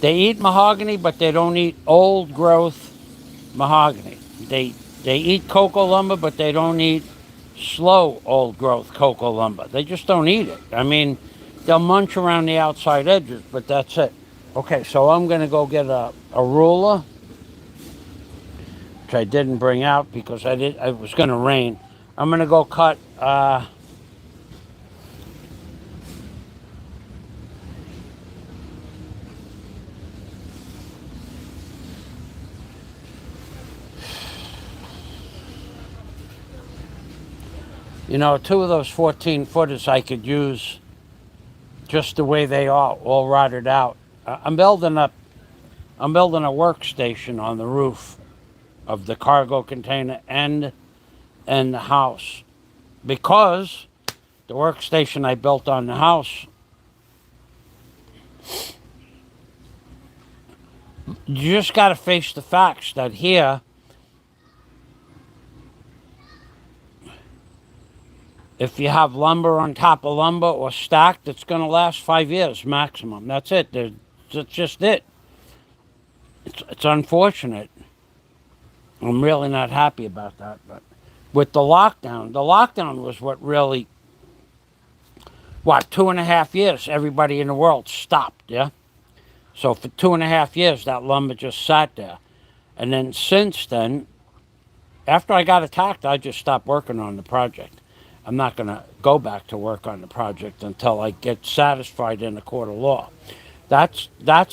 eat mahogany, but they don't eat old growth mahogany. They eat cocoa lumber, but they don't eat slow old growth cocoa lumber. They just don't eat it. I mean, they'll munch around the outside edges, but that's it. Okay, so I'm gonna go get a ruler, which I didn't bring out because it was gonna rain. I'm gonna go cut you know, two of those 14 footers I could use just the way they are, all rotted out. I'm building a workstation on the roof of the cargo container and the house, because the workstation I built on the house, you just got to face the facts that here, if you have lumber on top of lumber or stacked, it's going to last 5 years maximum. That's it. That's just it. It's unfortunate. I'm really not happy about that. But with the lockdown was what really, 2.5 years, everybody in the world stopped, yeah? So for 2.5 years, that lumber just sat there. And then since then, after I got attacked, I just stopped working on the project. I'm not going to go back to work on the project until I get satisfied in a court of law. That's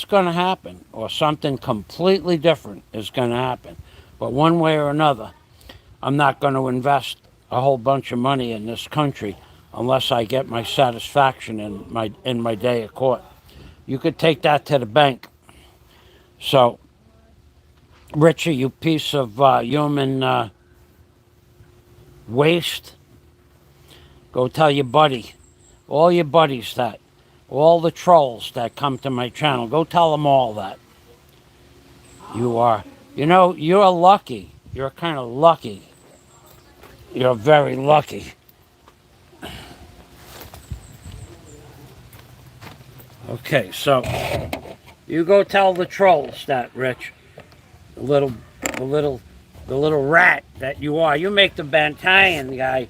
going to happen, or something completely different is going to happen. But one way or another, I'm not going to invest a whole bunch of money in this country unless I get my satisfaction in my day of court. You could take that to the bank. So, Richie, you piece of human waste, go tell your buddy, all your buddies that, all the trolls that come to my channel, go tell them all that. You are, you're lucky. You're kind of lucky. You're very lucky. Okay, so you go tell the trolls that, Rich. The little, the little, the little rat that you are. You make the Bantayan guy,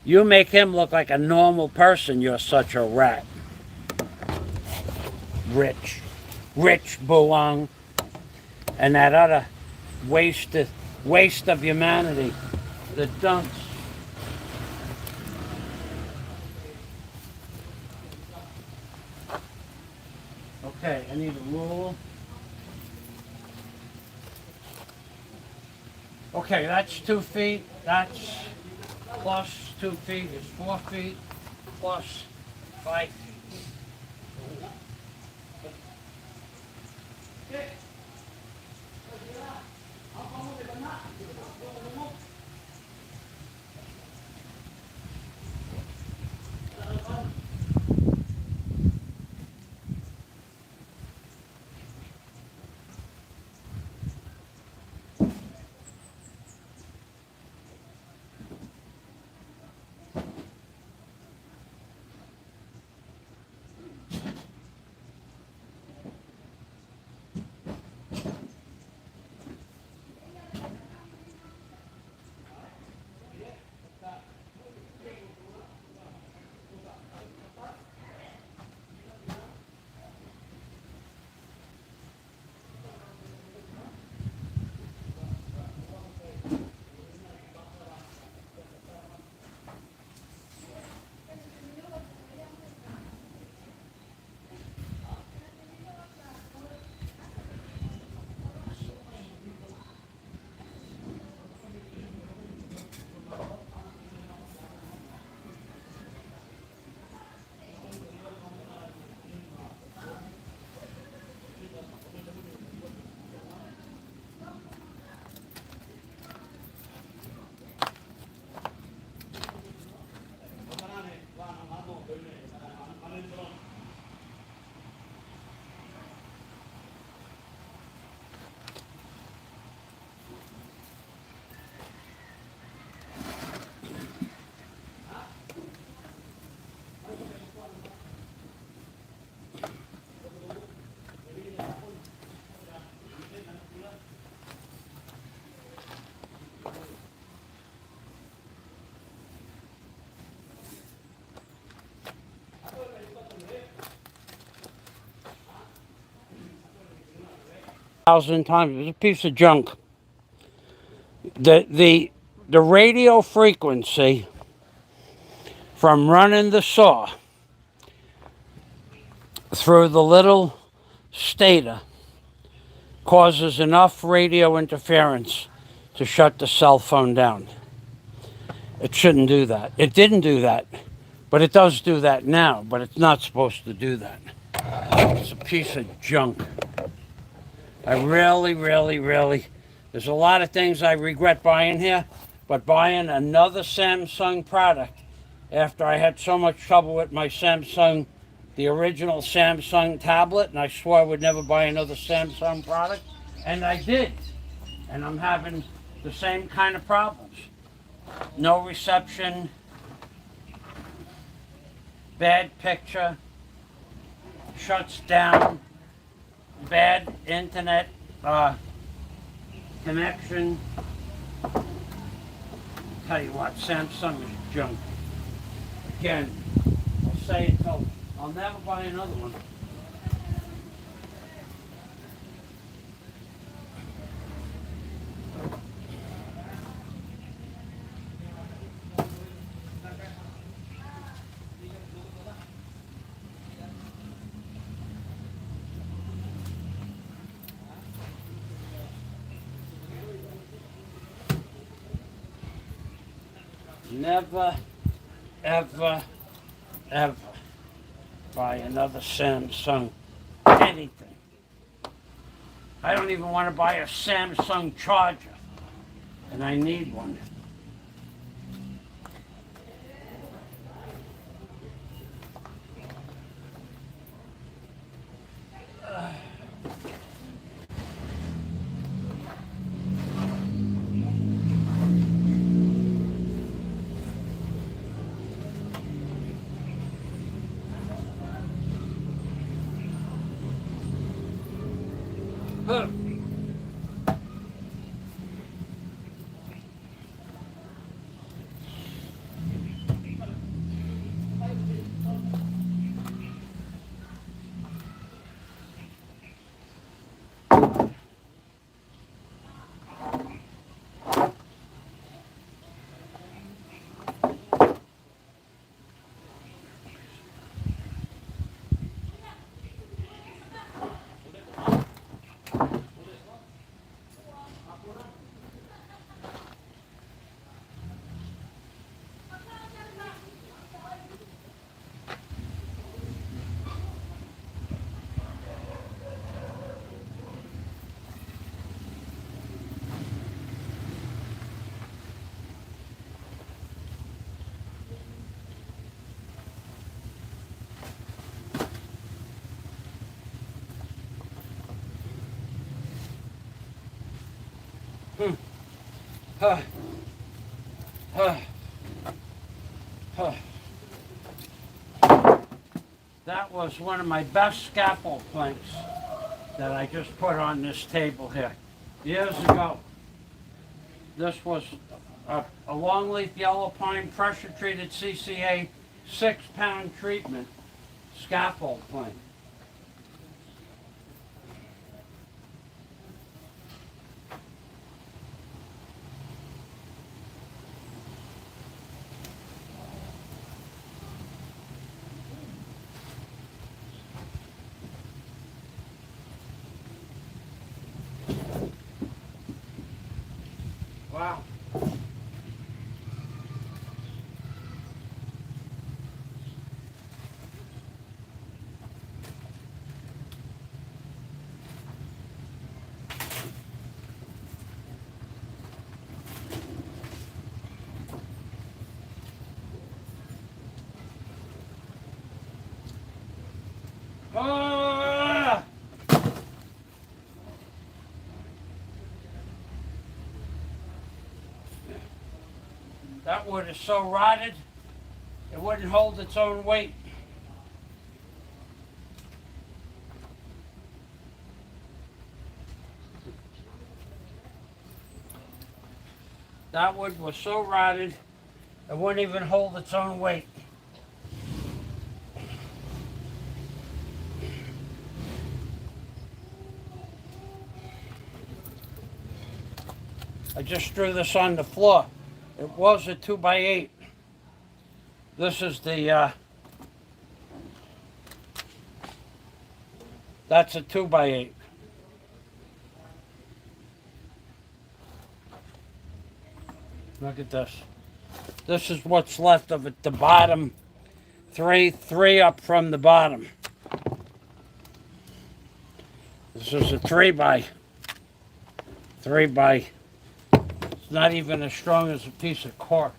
you make him look like a normal person. You're such a rat. Rich Buong, and that other waste of humanity, the dunce. Okay, I need a rule. Okay, that's 2 feet. That's plus 2 feet is 4 feet plus 5 feet. Okay. 1,000 times. It's a piece of junk. The radio frequency from running the saw through the little stator causes enough radio interference to shut the cell phone down. It shouldn't do that. It didn't do that, but it does do that now, but it's not supposed to do that. It's a piece of junk. I really, there's a lot of things I regret buying here, but buying another Samsung product after I had so much trouble with my Samsung, the original Samsung tablet, and I swore I would never buy another Samsung product, and I did. And I'm having the same kind of problems. No reception, bad picture, shuts down, bad internet connection. Tell you what, Samsung is junk. Again, I'll say it till I'll never buy another one. Never, ever buy another Samsung anything. I don't even want to buy a Samsung charger, and I need one. That was one of my best scaffold planks that I just put on this table here years ago. This was a longleaf yellow pine pressure treated CCA 6-pound treatment scaffold plank. Wow. Ah! That wood is so rotted, it wouldn't hold its own weight. That wood was so rotted, it wouldn't even hold its own weight. just threw this on the floor. It was a 2x8. This is the, that's a 2x8. Look at this. This is what's left of it. The bottom three up from the bottom. This is a 3x. It's not even as strong as a piece of cork.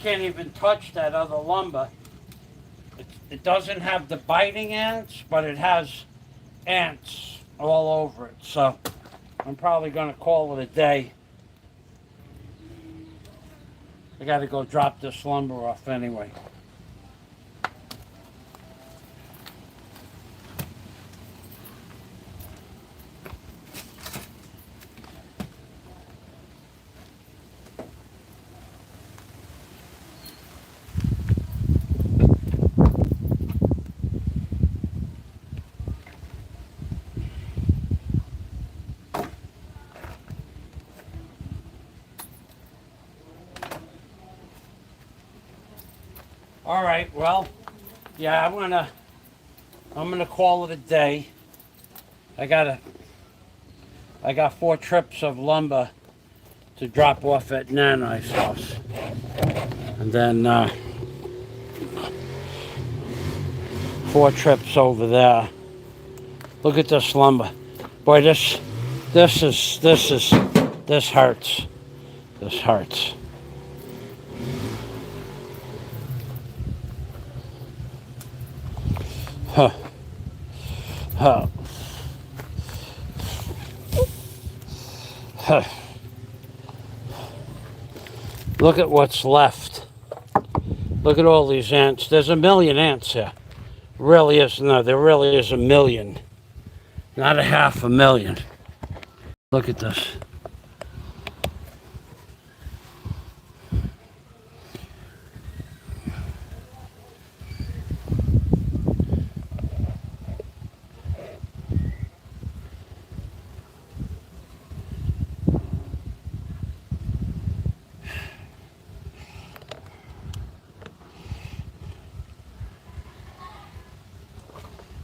Can't even touch that other lumber. It doesn't have the biting ants, but it has ants all over it. So I'm probably going to call it a day. I got to go drop this lumber off anyway. All right, well, yeah, I'm gonna call it a day. I got 4 trips of lumber to drop off at Nanai's house, and then 4 trips over there. Look at this lumber, boy. This hurts. This hurts. Huh. Huh. Huh. Look at what's left. Look at all these ants. There's a million ants here. Really is. No, there really is a million. Not a 500,000. Look at this.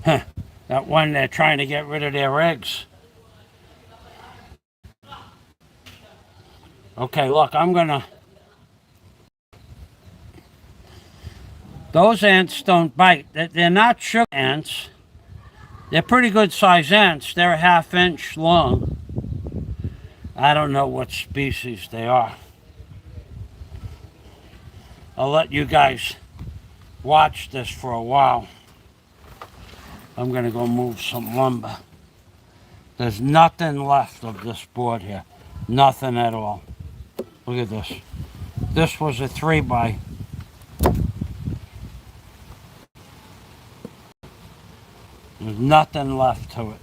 Huh. That one, they're trying to get rid of their eggs. Okay, look, those ants don't bite. They're not sugar ants. They're pretty good size ants. They're a 1/2 inch long. I don't know what species they are. I'll let you guys watch this for a while. I'm gonna go move some lumber. There's nothing left of this board here. Nothing at all. Look at this. This was a 3x. There's nothing left to it.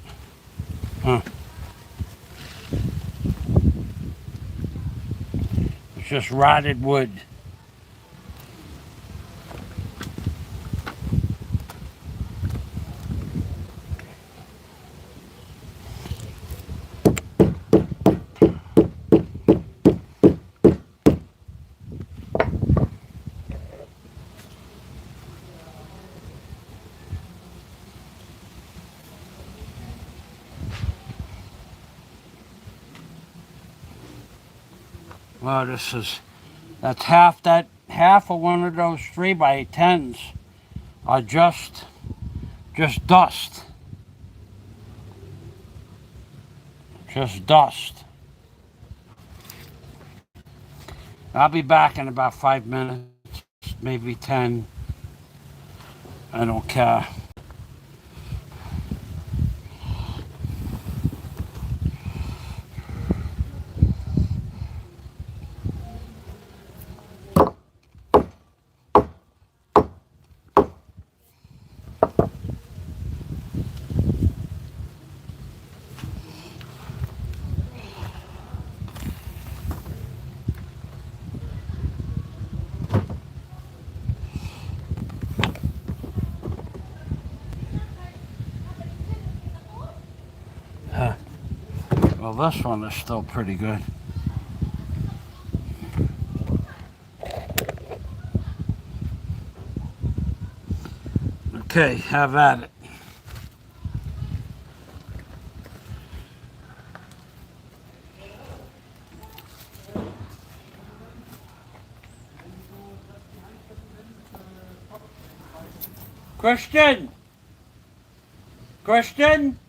Huh. It's just rotted wood. Well, that's half of one of those 3x10s are just dust. Just dust. I'll be back in about 5 minutes, maybe 10. I don't care. So this one is still pretty good. Okay, have at it. Christian? Christian?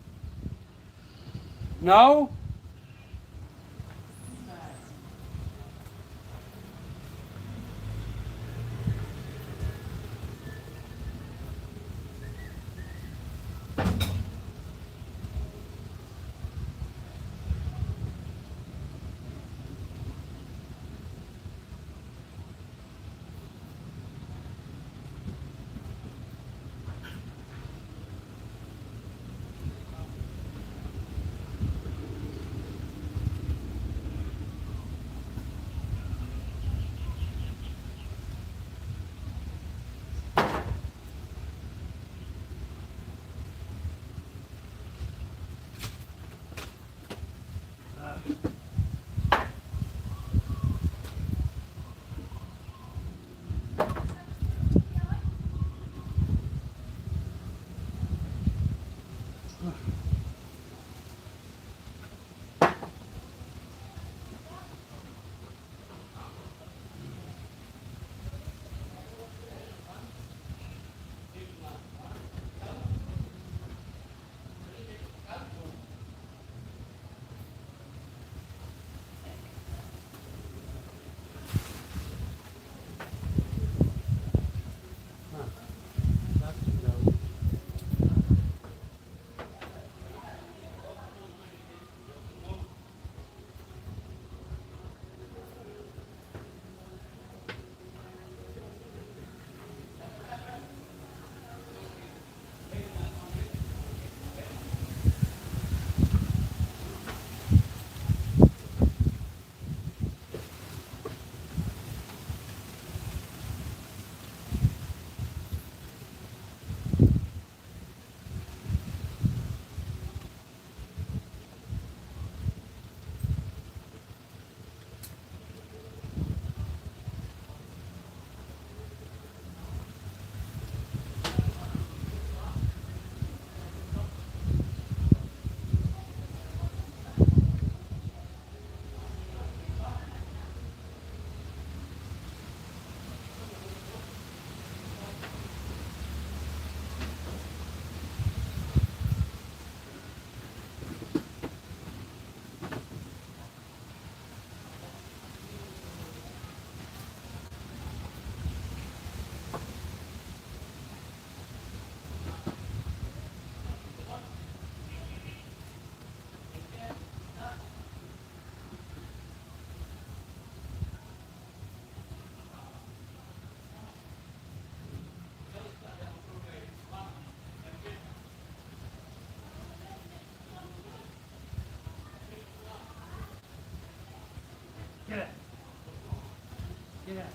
No? Get it. Get it.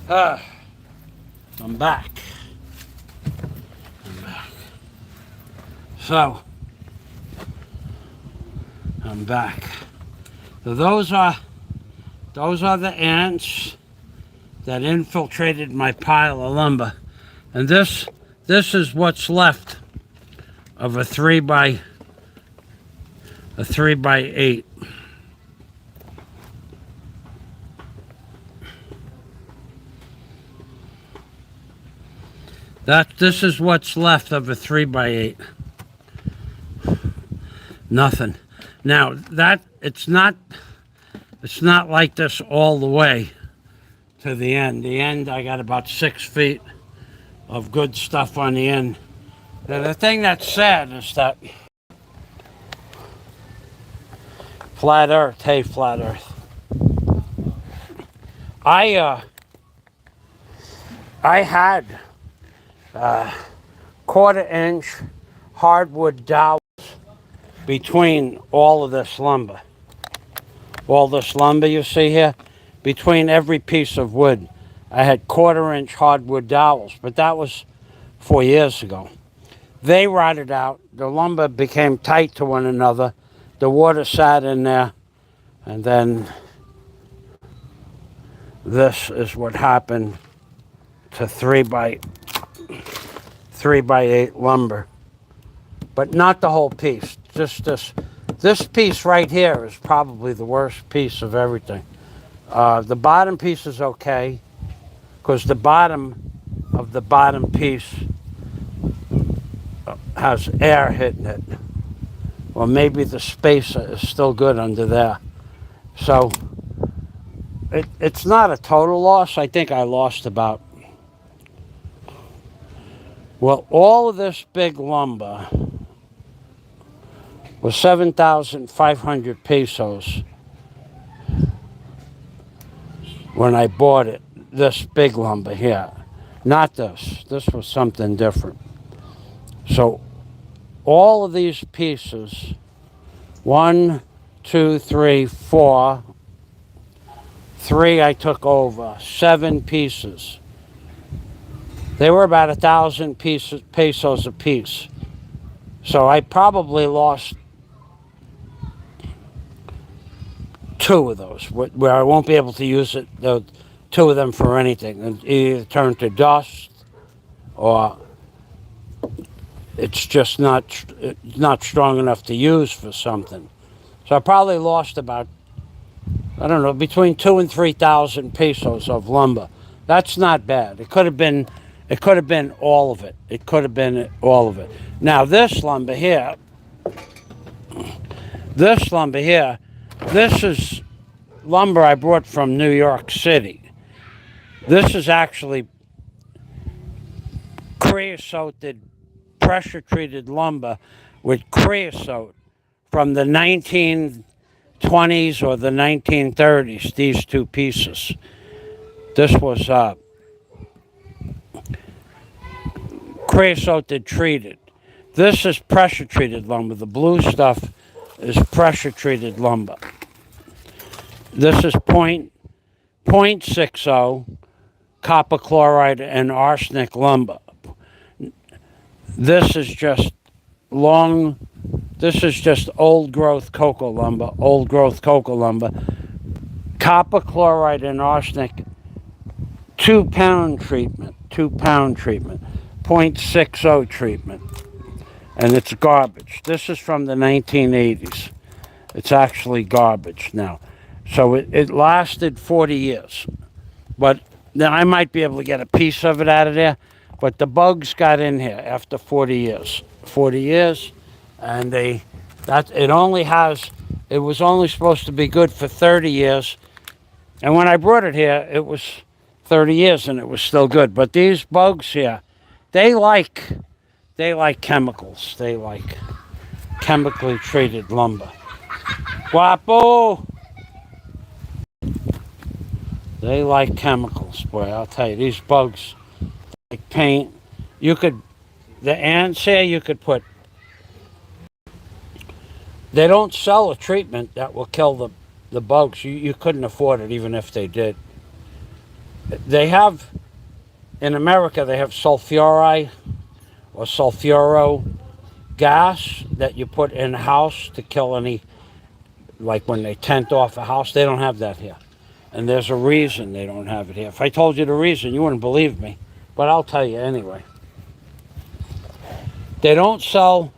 I'm back. So, I'm back. So those are the ants that infiltrated my pile of lumber. And this is what's left of a 3 by 8. This is what's left of a 3 by 8. Nothing. Now it's not like this all the way to the end. The end, I got about 6 feet of good stuff on the end. Now, the thing that's sad is that flat earth, hey flat earth. I had 1/4-inch hardwood dowels between all of this lumber. All this lumber you see here, between every piece of wood, I had 1/4-inch hardwood dowels, but that was 4 years ago. They rotted out. The lumber became tight to one another. The water sat in there, and then this is what happened to 3 by 8 lumber, but not the whole piece. Just this piece right here is probably the worst piece of everything. The bottom piece is okay, because the bottom of the bottom piece has air hitting it. Or maybe the spacer is still good under there. So it's not a total loss. I think I lost about, well, all of this big lumber was 7,500 pesos when I bought it. This big lumber here, not this. This was something different. So all of these pieces, 1, 2, 3, 4, 3 I took over, 7 pieces. They were about 1,000 pesos a piece. So I probably lost 2 of those, where I won't be able to use it, the 2 of them for anything. It either turn to dust, or it's just not strong enough to use for something. So I probably lost about, I don't know, between 2,000 and 3,000 pesos of lumber. That's not bad. It could have been all of it. It could have been all of it. Now this lumber here, this is lumber I brought from New York City. This is actually creosoted, pressure-treated lumber with creosote from the 1920s or the 1930s, these 2 pieces. This was creosote treated. This is pressure-treated lumber. The blue stuff is pressure-treated lumber. This is 0.60 copper chloride and arsenic lumber. This is just old growth cocoa lumber, Copper chloride and arsenic, 2-pound treatment, 0.60 treatment. And it's garbage. This is from the 1980s. It's actually garbage now. So it lasted 40 years. But then I might be able to get a piece of it out of there. But the bugs got in here after 40 years. 40 years, and it was only supposed to be good for 30 years. And when I brought it here, it was 30 years and it was still good. But these bugs here, they like chemicals. They like chemically treated lumber. Guapo! They like chemicals, boy, I'll tell you. These bugs like paint. The ants here, you could put, they don't sell a treatment that will kill the bugs. You couldn't afford it even if they did. They have, in America, they have sulfuri or sulfuro gas that you put in a house to kill any, like when they tent off a house. They don't have that here. And there's a reason they don't have it here. If I told you the reason, you wouldn't believe me. But I'll tell you anyway. They don't sell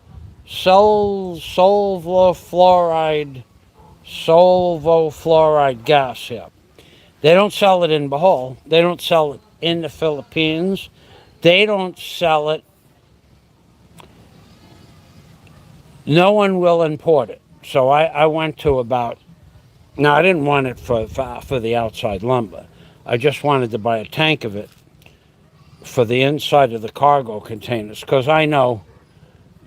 sulfofluoride gas here. They don't sell it in Bohol. They don't sell it in the Philippines. They don't sell it. No one will import it. So I went to about, no, I didn't want it for the outside lumber. I just wanted to buy a tank of it for the inside of the cargo containers, because I know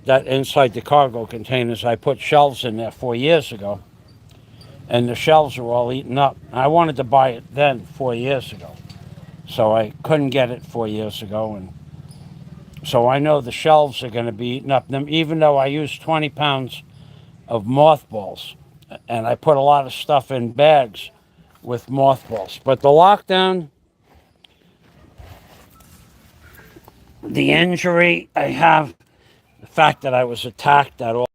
that inside the cargo containers, I put shelves in there 4 years ago, and the shelves were all eaten up. I wanted to buy it then 4 years ago, so I couldn't get it 4 years ago, and so I know the shelves are going to be eaten up. Even though I used 20 pounds of mothballs, and I put a lot of stuff in bags with mothballs. But the lockdown, the injury I have, the fact that I was attacked, that all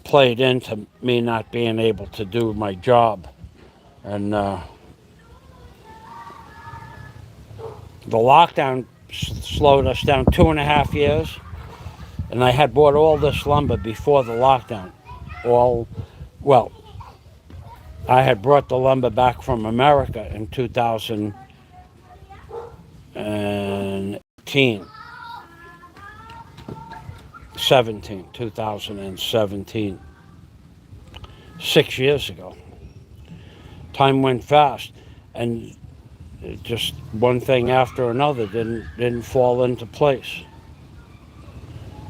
played into me not being able to do my job. And the lockdown slowed us down 2.5 years. And I had bought all this lumber before the lockdown. I had brought the lumber back from America in 2017. 6 years ago. Time went fast, and just one thing after another didn't fall into place.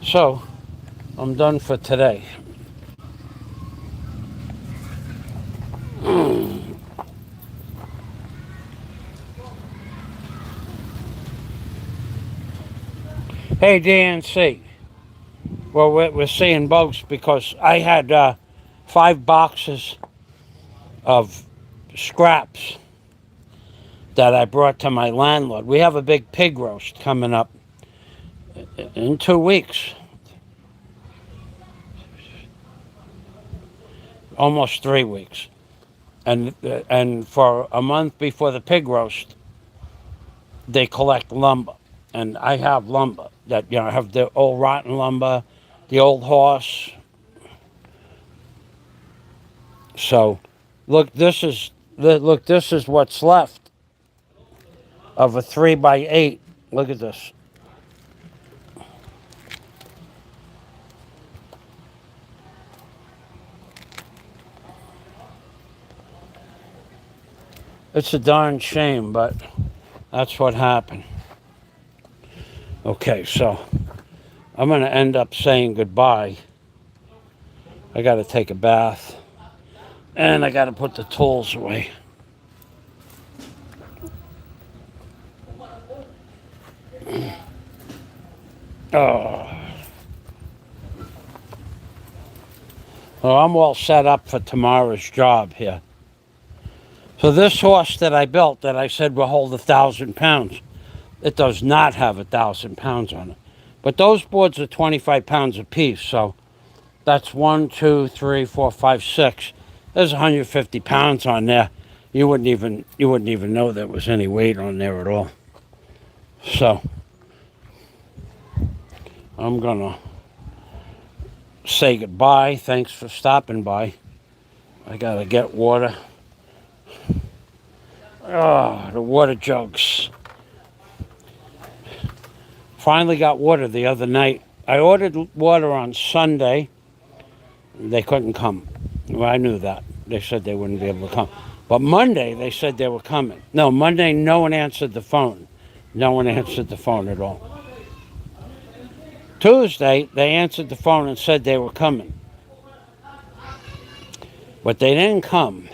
So I'm done for today. Hey, DNC. Well, we're seeing bugs because I had 5 boxes of scraps that I brought to my landlord. We have a big pig roast coming up in 2 weeks. Almost 3 weeks. And for a month before the pig roast, they collect lumber. And I have lumber that, I have the old rotten lumber, the old horse. So, look, this is what's left of a 3x8. Look at this. It's a darn shame, but that's what happened. Okay, so I'm going to end up saying goodbye. I got to take a bath, and I got to put the tools away. Oh. Well, I'm all set up for tomorrow's job here. So this horse that I built, that I said will hold 1,000 pounds, it does not have 1,000 pounds on it. But those boards are 25 pounds apiece, so that's 1, 2, 3, 4, 5, 6. There's 150 pounds on there. You wouldn't even know there was any weight on there at all. So I'm gonna say goodbye. Thanks for stopping by. I gotta get water. Oh, the water jugs. Finally got water the other night. I ordered water on Sunday. They couldn't come. Well, I knew that. They said they wouldn't be able to come. But Monday, they said they were coming. No, Monday, no one answered the phone. No one answered the phone at all. Tuesday, they answered the phone and said they were coming. But they didn't come.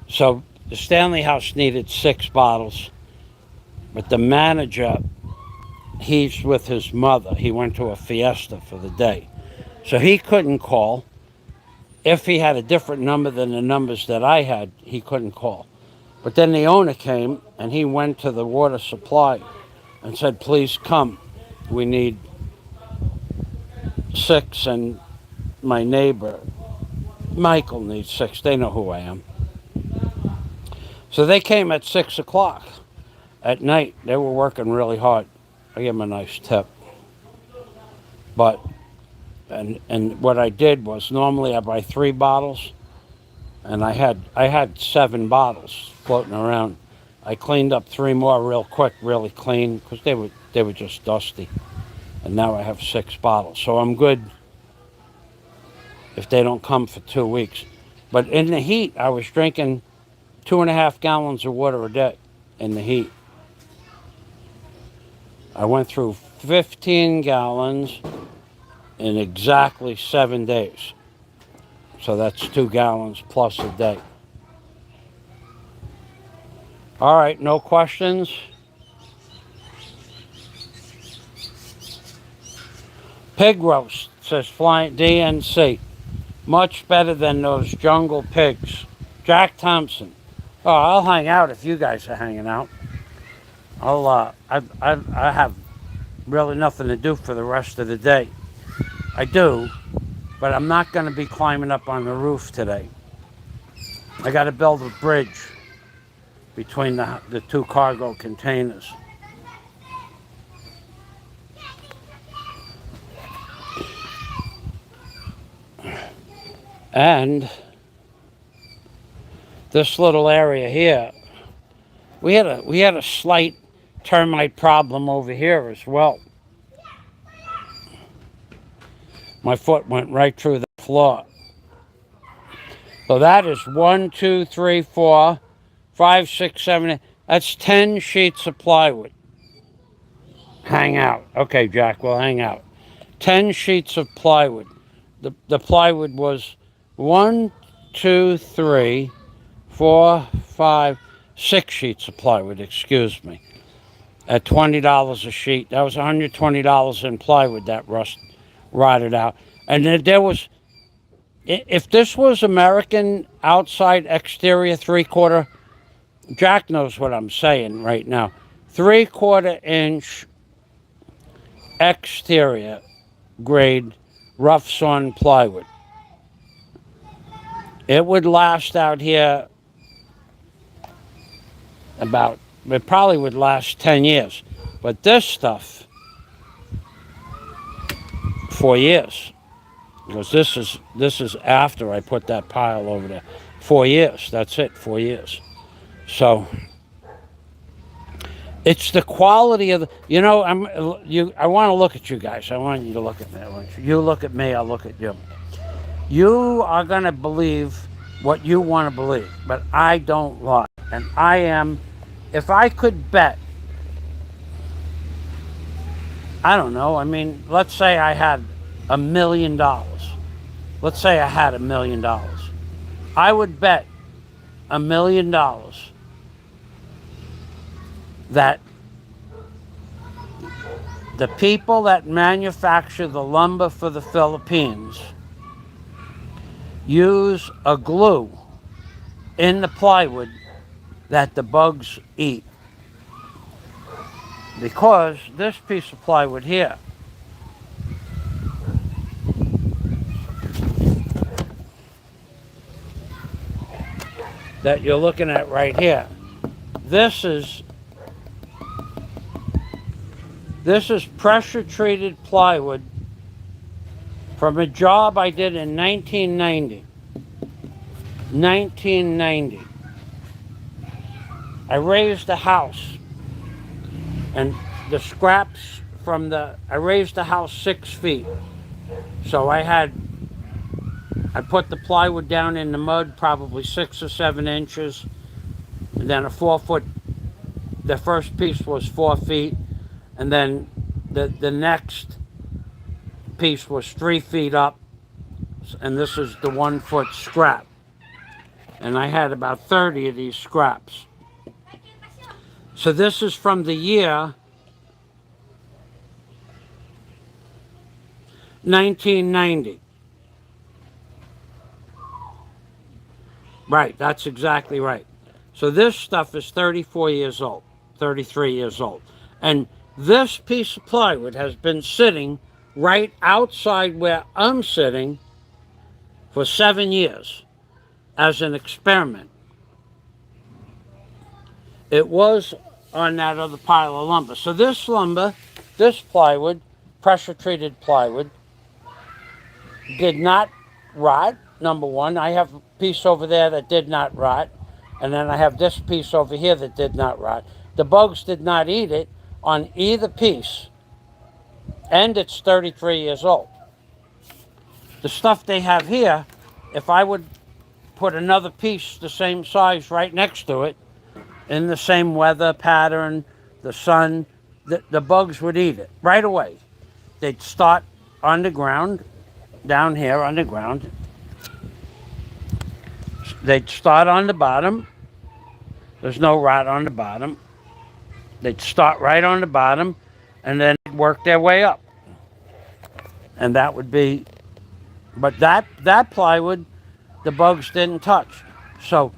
So the Stanley House needed 6 bottles. But the manager, he's with his mother. He went to a fiesta for the day. So he couldn't call. If he had a different number than the numbers that I had, he couldn't call. But then the owner came and he went to the water supply and said, please come. We need 6, and my neighbor, Michael, needs 6. They know who I am. So they came at 6 o'clock at night. They were working really hard. I gave them a nice tip. But, and what I did was, normally I buy 3 bottles, and I had 7 bottles floating around. I cleaned up 3 more real quick, really clean, because they were just dusty. And now I have 6 bottles. So I'm good if they don't come for 2 weeks. But in the heat, I was drinking 2.5 gallons of water a day in the heat. I went through 15 gallons in exactly 7 days. So that's 2 gallons plus a day. All right, no questions? Pig roast, says Flying DNC. Much better than those jungle pigs. Jack Thompson. Oh, I'll hang out if you guys are hanging out. I have really nothing to do for the rest of the day. I do, but I'm not going to be climbing up on the roof today. I got to build a bridge between the 2 cargo containers. And this little area here, we had a slight termite problem over here as well. My foot went right through the floor. So that is 1, 2, 3, 4, 5, 6, 7, 8. That's 10 sheets of plywood. Hang out. Okay, Jack, we'll hang out. 10 sheets of plywood. The plywood was 1, 2, 3, 4, 5, 6 sheets of plywood, excuse me. At $20 a sheet. That was $120 in plywood that rotted out. And there was, if this was American outside exterior 3/4, Jack knows what I'm saying right now. 3/4 inch exterior grade rough sawn plywood. It would last out here it probably would last 10 years. But this stuff, 4 years. Because this is after I put that pile over there. 4 years, that's it, 4 years. So it's the quality of I want to look at you guys. I want you to look at me. You look at me, I'll look at you. You are going to believe what you want to believe, but I don't lie. And I am, if I could bet, I don't know, I mean, let's say I had $1 million. Let's say I had $1 million. I would bet $1 million that the people that manufacture the lumber for the Philippines use a glue in the plywood that the bugs eat. Because this piece of plywood here, that you're looking at right here, this is pressure treated plywood from a job I did in 1990. 1990. I raised a house, and the scraps from I raised the house 6 feet. So I put the plywood down in the mud, probably 6 or 7 inches, and then a 4-foot, the first piece was 4 feet, and then the next piece was 3 feet up, and this is the 1-foot scrap. And I had about 30 of these scraps. So this is from the year 1990. Right, that's exactly right. So this stuff is 34 years old, 33 years old. And this piece of plywood has been sitting right outside where I'm sitting for 7 years as an experiment. It was on that other pile of lumber. So this lumber, this plywood, pressure treated plywood, did not rot, number one. I have a piece over there that did not rot. And then I have this piece over here that did not rot. The bugs did not eat it on either piece. And it's 33 years old. The stuff they have here, if I would put another piece the same size right next to it, in the same weather pattern, the sun, the bugs would eat it right away. They'd start underground, down here underground. They'd start on the bottom. There's no rot on the bottom. They'd start right on the bottom and then work their way up. And that would be, but that plywood, the bugs didn't touch. So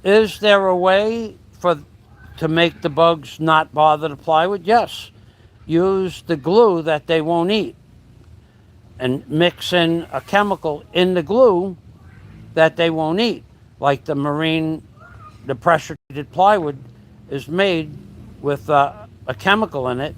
is there a way to make the bugs not bother the plywood? Yes. Use the glue that they won't eat and mix in a chemical in the glue that they won't eat. Like the pressure treated plywood is made with a chemical in it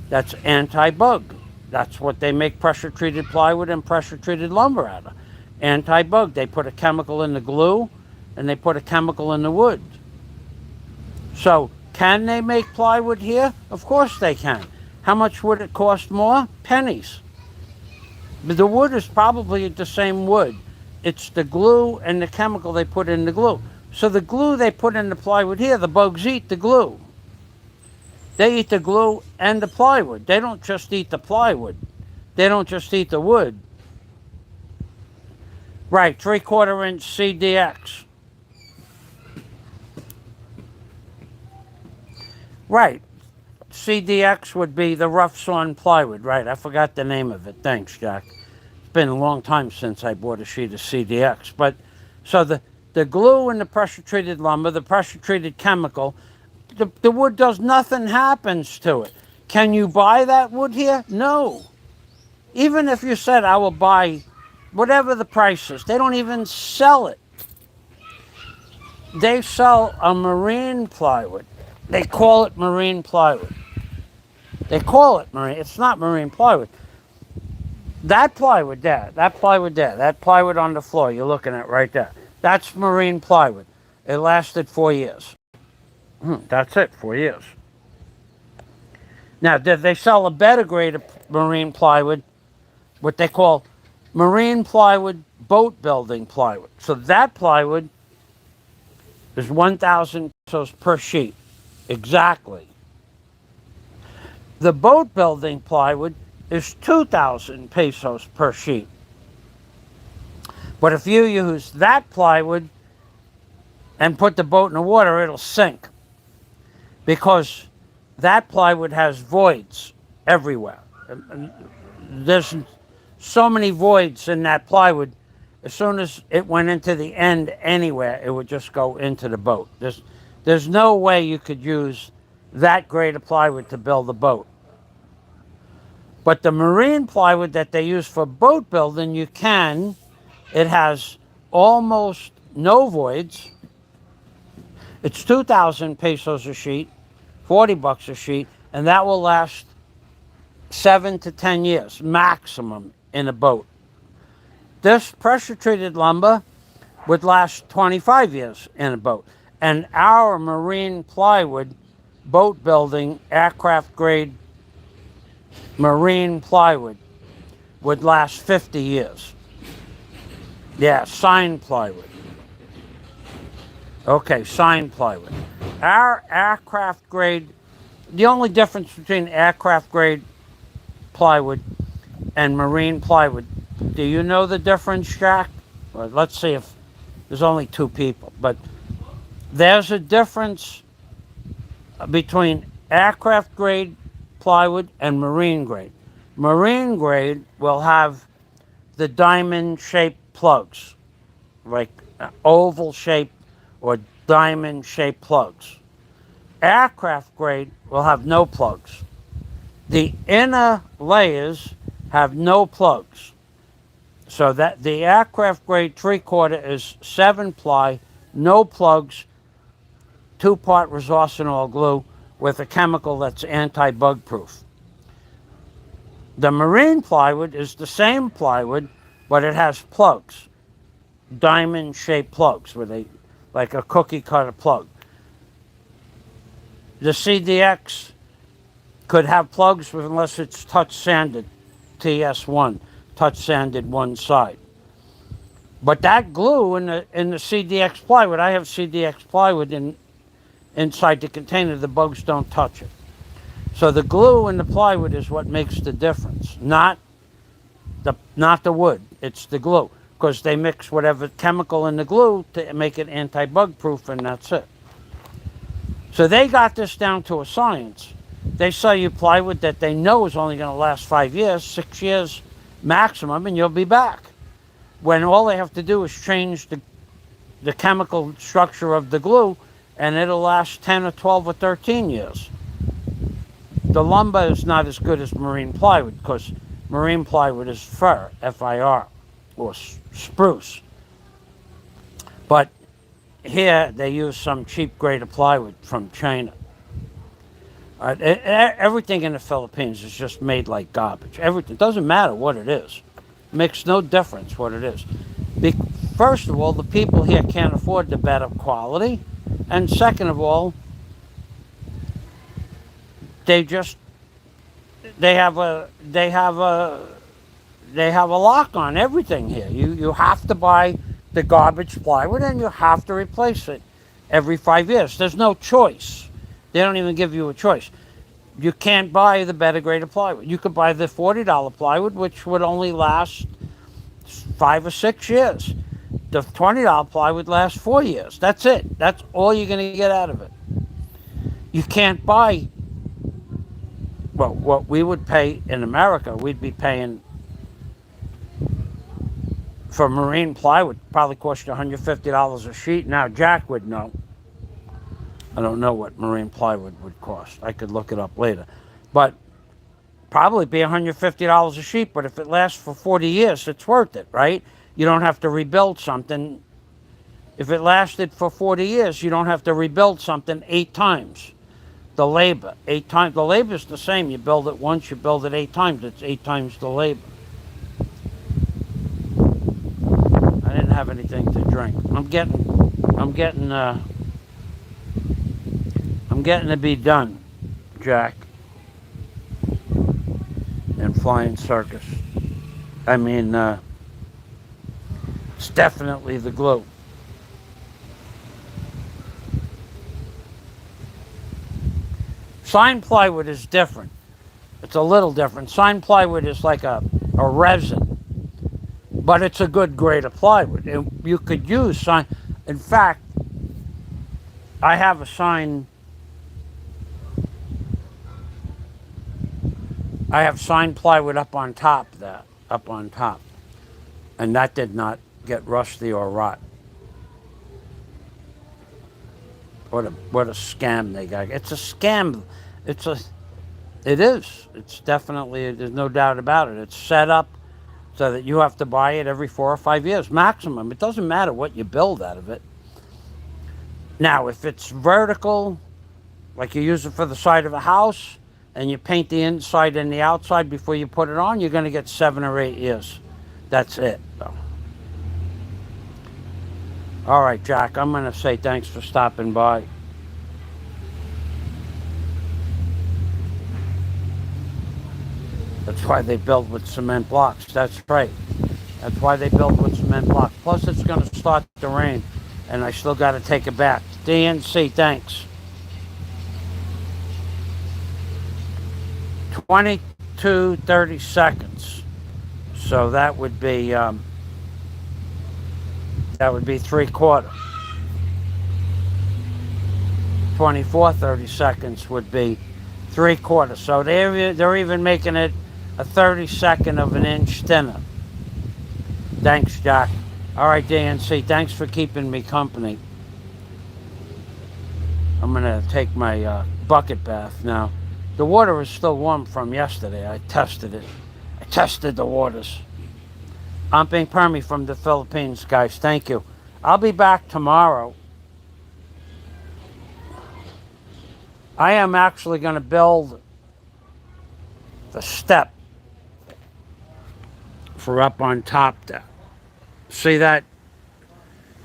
that's anti-bug. That's what they make pressure treated plywood and pressure treated lumber out of. Anti-bug. They put a chemical in the glue and they put a chemical in the wood. So can they make plywood here? Of course they can. How much would it cost more? Pennies. But the wood is probably the same wood. It's the glue and the chemical they put in the glue. So the glue they put in the plywood here, the bugs eat the glue. They eat the glue and the plywood. They don't just eat the plywood. They don't just eat the wood. Right, 3/4 inch CDX. Right. CDX would be the rough sawn plywood. Right, I forgot the name of it. Thanks, Jack. It's been a long time since I bought a sheet of CDX. But so the glue and the pressure treated lumber, the pressure treated chemical, the wood does nothing happens to it. Can you buy that wood here? No. Even if you said I will buy whatever the price is, they don't even sell it. They sell a marine plywood. They call it marine plywood. They call it marine. It's not marine plywood. That plywood there, that plywood there, that plywood on the floor you're looking at right there, that's marine plywood. It lasted 4 years. That's it, 4 years. Now, did they sell a better grade of marine plywood, what they call marine plywood boat building plywood? So that plywood is 1,000 pesos per sheet. Exactly. The boat building plywood is 2,000 pesos per sheet. But if you use that plywood and put the boat in the water, it'll sink. Because that plywood has voids everywhere. There's so many voids in that plywood. As soon as it went into the end anywhere, it would just go into the boat. There's no way you could use that grade of plywood to build a boat. But the marine plywood that they use for boat building, you can. It has almost no voids. It's 2,000 pesos a sheet, 40 bucks a sheet, and that will last 7 to 10 years maximum in a boat. This pressure treated lumber would last 25 years in a boat. And our marine plywood, boat building, aircraft grade marine plywood would last 50 years. Yeah, sign plywood. Okay, sign plywood. Our aircraft grade, the only difference between aircraft grade plywood and marine plywood, do you know the difference, Jack? Well, let's see if there's only 2 people, but there's a difference between aircraft grade plywood and marine grade. Marine grade will have the diamond shaped plugs, like oval shape or diamond-shaped plugs. Aircraft grade will have no plugs. The inner layers have no plugs. So that the aircraft grade 3/4 is 7-ply, no plugs, 2-part resorcinol glue with a chemical that's anti-bug proof. The marine plywood is the same plywood, but it has plugs, diamond-shaped plugs with like a cookie cutter plug. The CDX could have plugs unless it's touch sanded, TS1, touch sanded one side. But that glue in the CDX plywood, I have CDX plywood inside the container, the bugs don't touch it. So the glue in the plywood is what makes the difference, not the wood, it's the glue. Because they mix whatever chemical in the glue to make it anti-bug proof, and that's it. So they got this down to a science. They sell you plywood that they know is only going to last 5 years, 6 years maximum, and you'll be back. When all they have to do is change the chemical structure of the glue, and it'll last 10 or 12 or 13 years. The lumber is not as good as marine plywood because marine plywood is fir, F-I-R, or spruce. But here they use some cheap grade of plywood from China. Everything in the Philippines is just made like garbage. Everything. It doesn't matter what it is. It makes no difference what it is. First of all, the people here can't afford the better quality. And second of all, they have a lock on everything here. You have to buy the garbage plywood and you have to replace it every 5 years. There's no choice. They don't even give you a choice. You can't buy the better grade of plywood. You could buy the $40 plywood, which would only last 5 or 6 years. The $20 plywood lasts 4 years. That's it. That's all you're going to get out of it. You can't buy, well, what we would pay in America, we'd be paying for marine plywood, probably cost you $150 a sheet. Now, Jack would know. I don't know what marine plywood would cost. I could look it up later. But probably be $150 a sheet, but if it lasts for 40 years, it's worth it, right? You don't have to rebuild something. If it lasted for 40 years, you don't have to rebuild something 8 times. The labor, 8 times. The labor is the same. You build it once, you build it 8 times. It's 8 times the labor. I didn't have anything to drink. I'm getting to be done, Jack. And Flying Circus. I mean, it's definitely the glue. Sign plywood is different. It's a little different. Sign plywood is like a resin, but it's a good grade of plywood. And you could use sign. In fact, I have a sign. I have sign plywood up on top, and that did not get rusty or rot. What a scam they got. It's a scam. It is. It's definitely, there's no doubt about it. It's set up so that you have to buy it every 4 or 5 years maximum. It doesn't matter what you build out of it. Now, if it's vertical, like you use it for the side of a house, and you paint the inside and the outside before you put it on, you're going to get 7 or 8 years. That's it, though. All right, Jack, I'm going to say thanks for stopping by. That's why they build with cement blocks. That's right. That's why they build with cement blocks. Plus, it's going to start to rain, and I still got to take it back. DNC, thanks. 22:30 seconds. So that would be 3/4. 24:30 seconds would be 3/4. So they're even making it a 32nd of an inch thinner. Thanks, Jack. All right, DNC, thanks for keeping me company. I'm gonna take my bucket bath now. The water is still warm from yesterday. I tested it. I tested the waters. I'm being Permy from the Philippines, guys. Thank you. I'll be back tomorrow. I am actually going to build the step for up on top there. See that?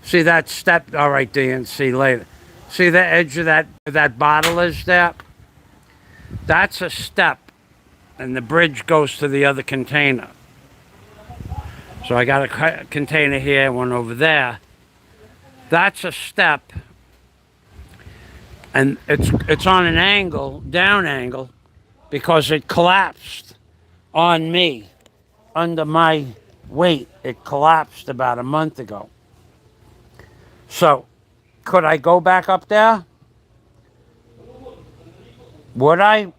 See that step? All right, Dean. See later. See the edge of that bottle is there? That's a step, and the bridge goes to the other container. So I got a container here, one over there. That's a step, and it's on an angle, down angle, because it collapsed on me under my weight. It collapsed about a month ago. So, could I go back up there? Would I?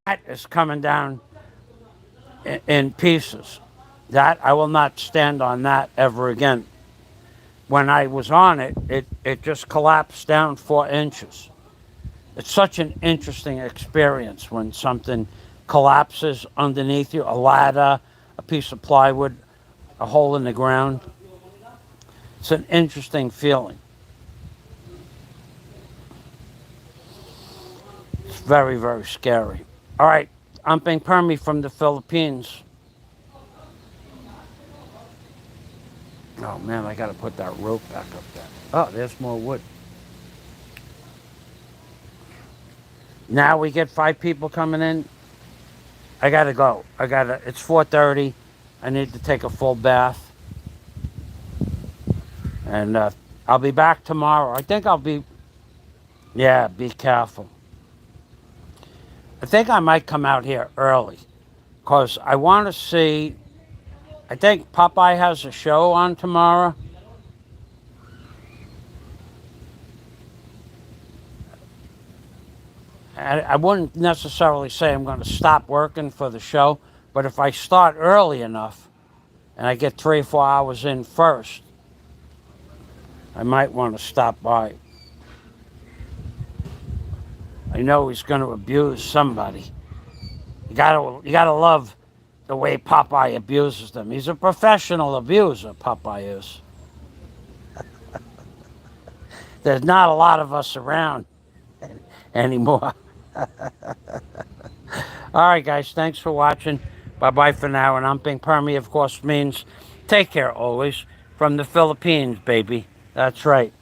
That is coming down in pieces. That I will not stand on that ever again. When I was on it, it just collapsed down 4 inches. It's such an interesting experience when something collapses underneath you, a ladder, a piece of plywood, a hole in the ground. It's an interesting feeling. It's very, very scary. All right, I'm being Permy from the Philippines. Oh man, I gotta put that rope back up there. Oh, there's more wood. Now we get 5 people coming in. I gotta go. It's 4:30. I need to take a full bath. And I'll be back tomorrow. I think I'll be, yeah, be careful. I think I might come out here early because I want to see, I think Popeye has a show on tomorrow. I wouldn't necessarily say I'm going to stop working for the show, but if I start early enough and I get 3 or 4 hours in first, I might want to stop by. I know he's going to abuse somebody. You gotta love the way Popeye abuses them. He's a professional abuser, Popeye is. There's not a lot of us around anymore. All right, guys, thanks for watching. Bye-bye for now. And I'm being Permy, of course, means take care always from the Philippines, baby. That's right.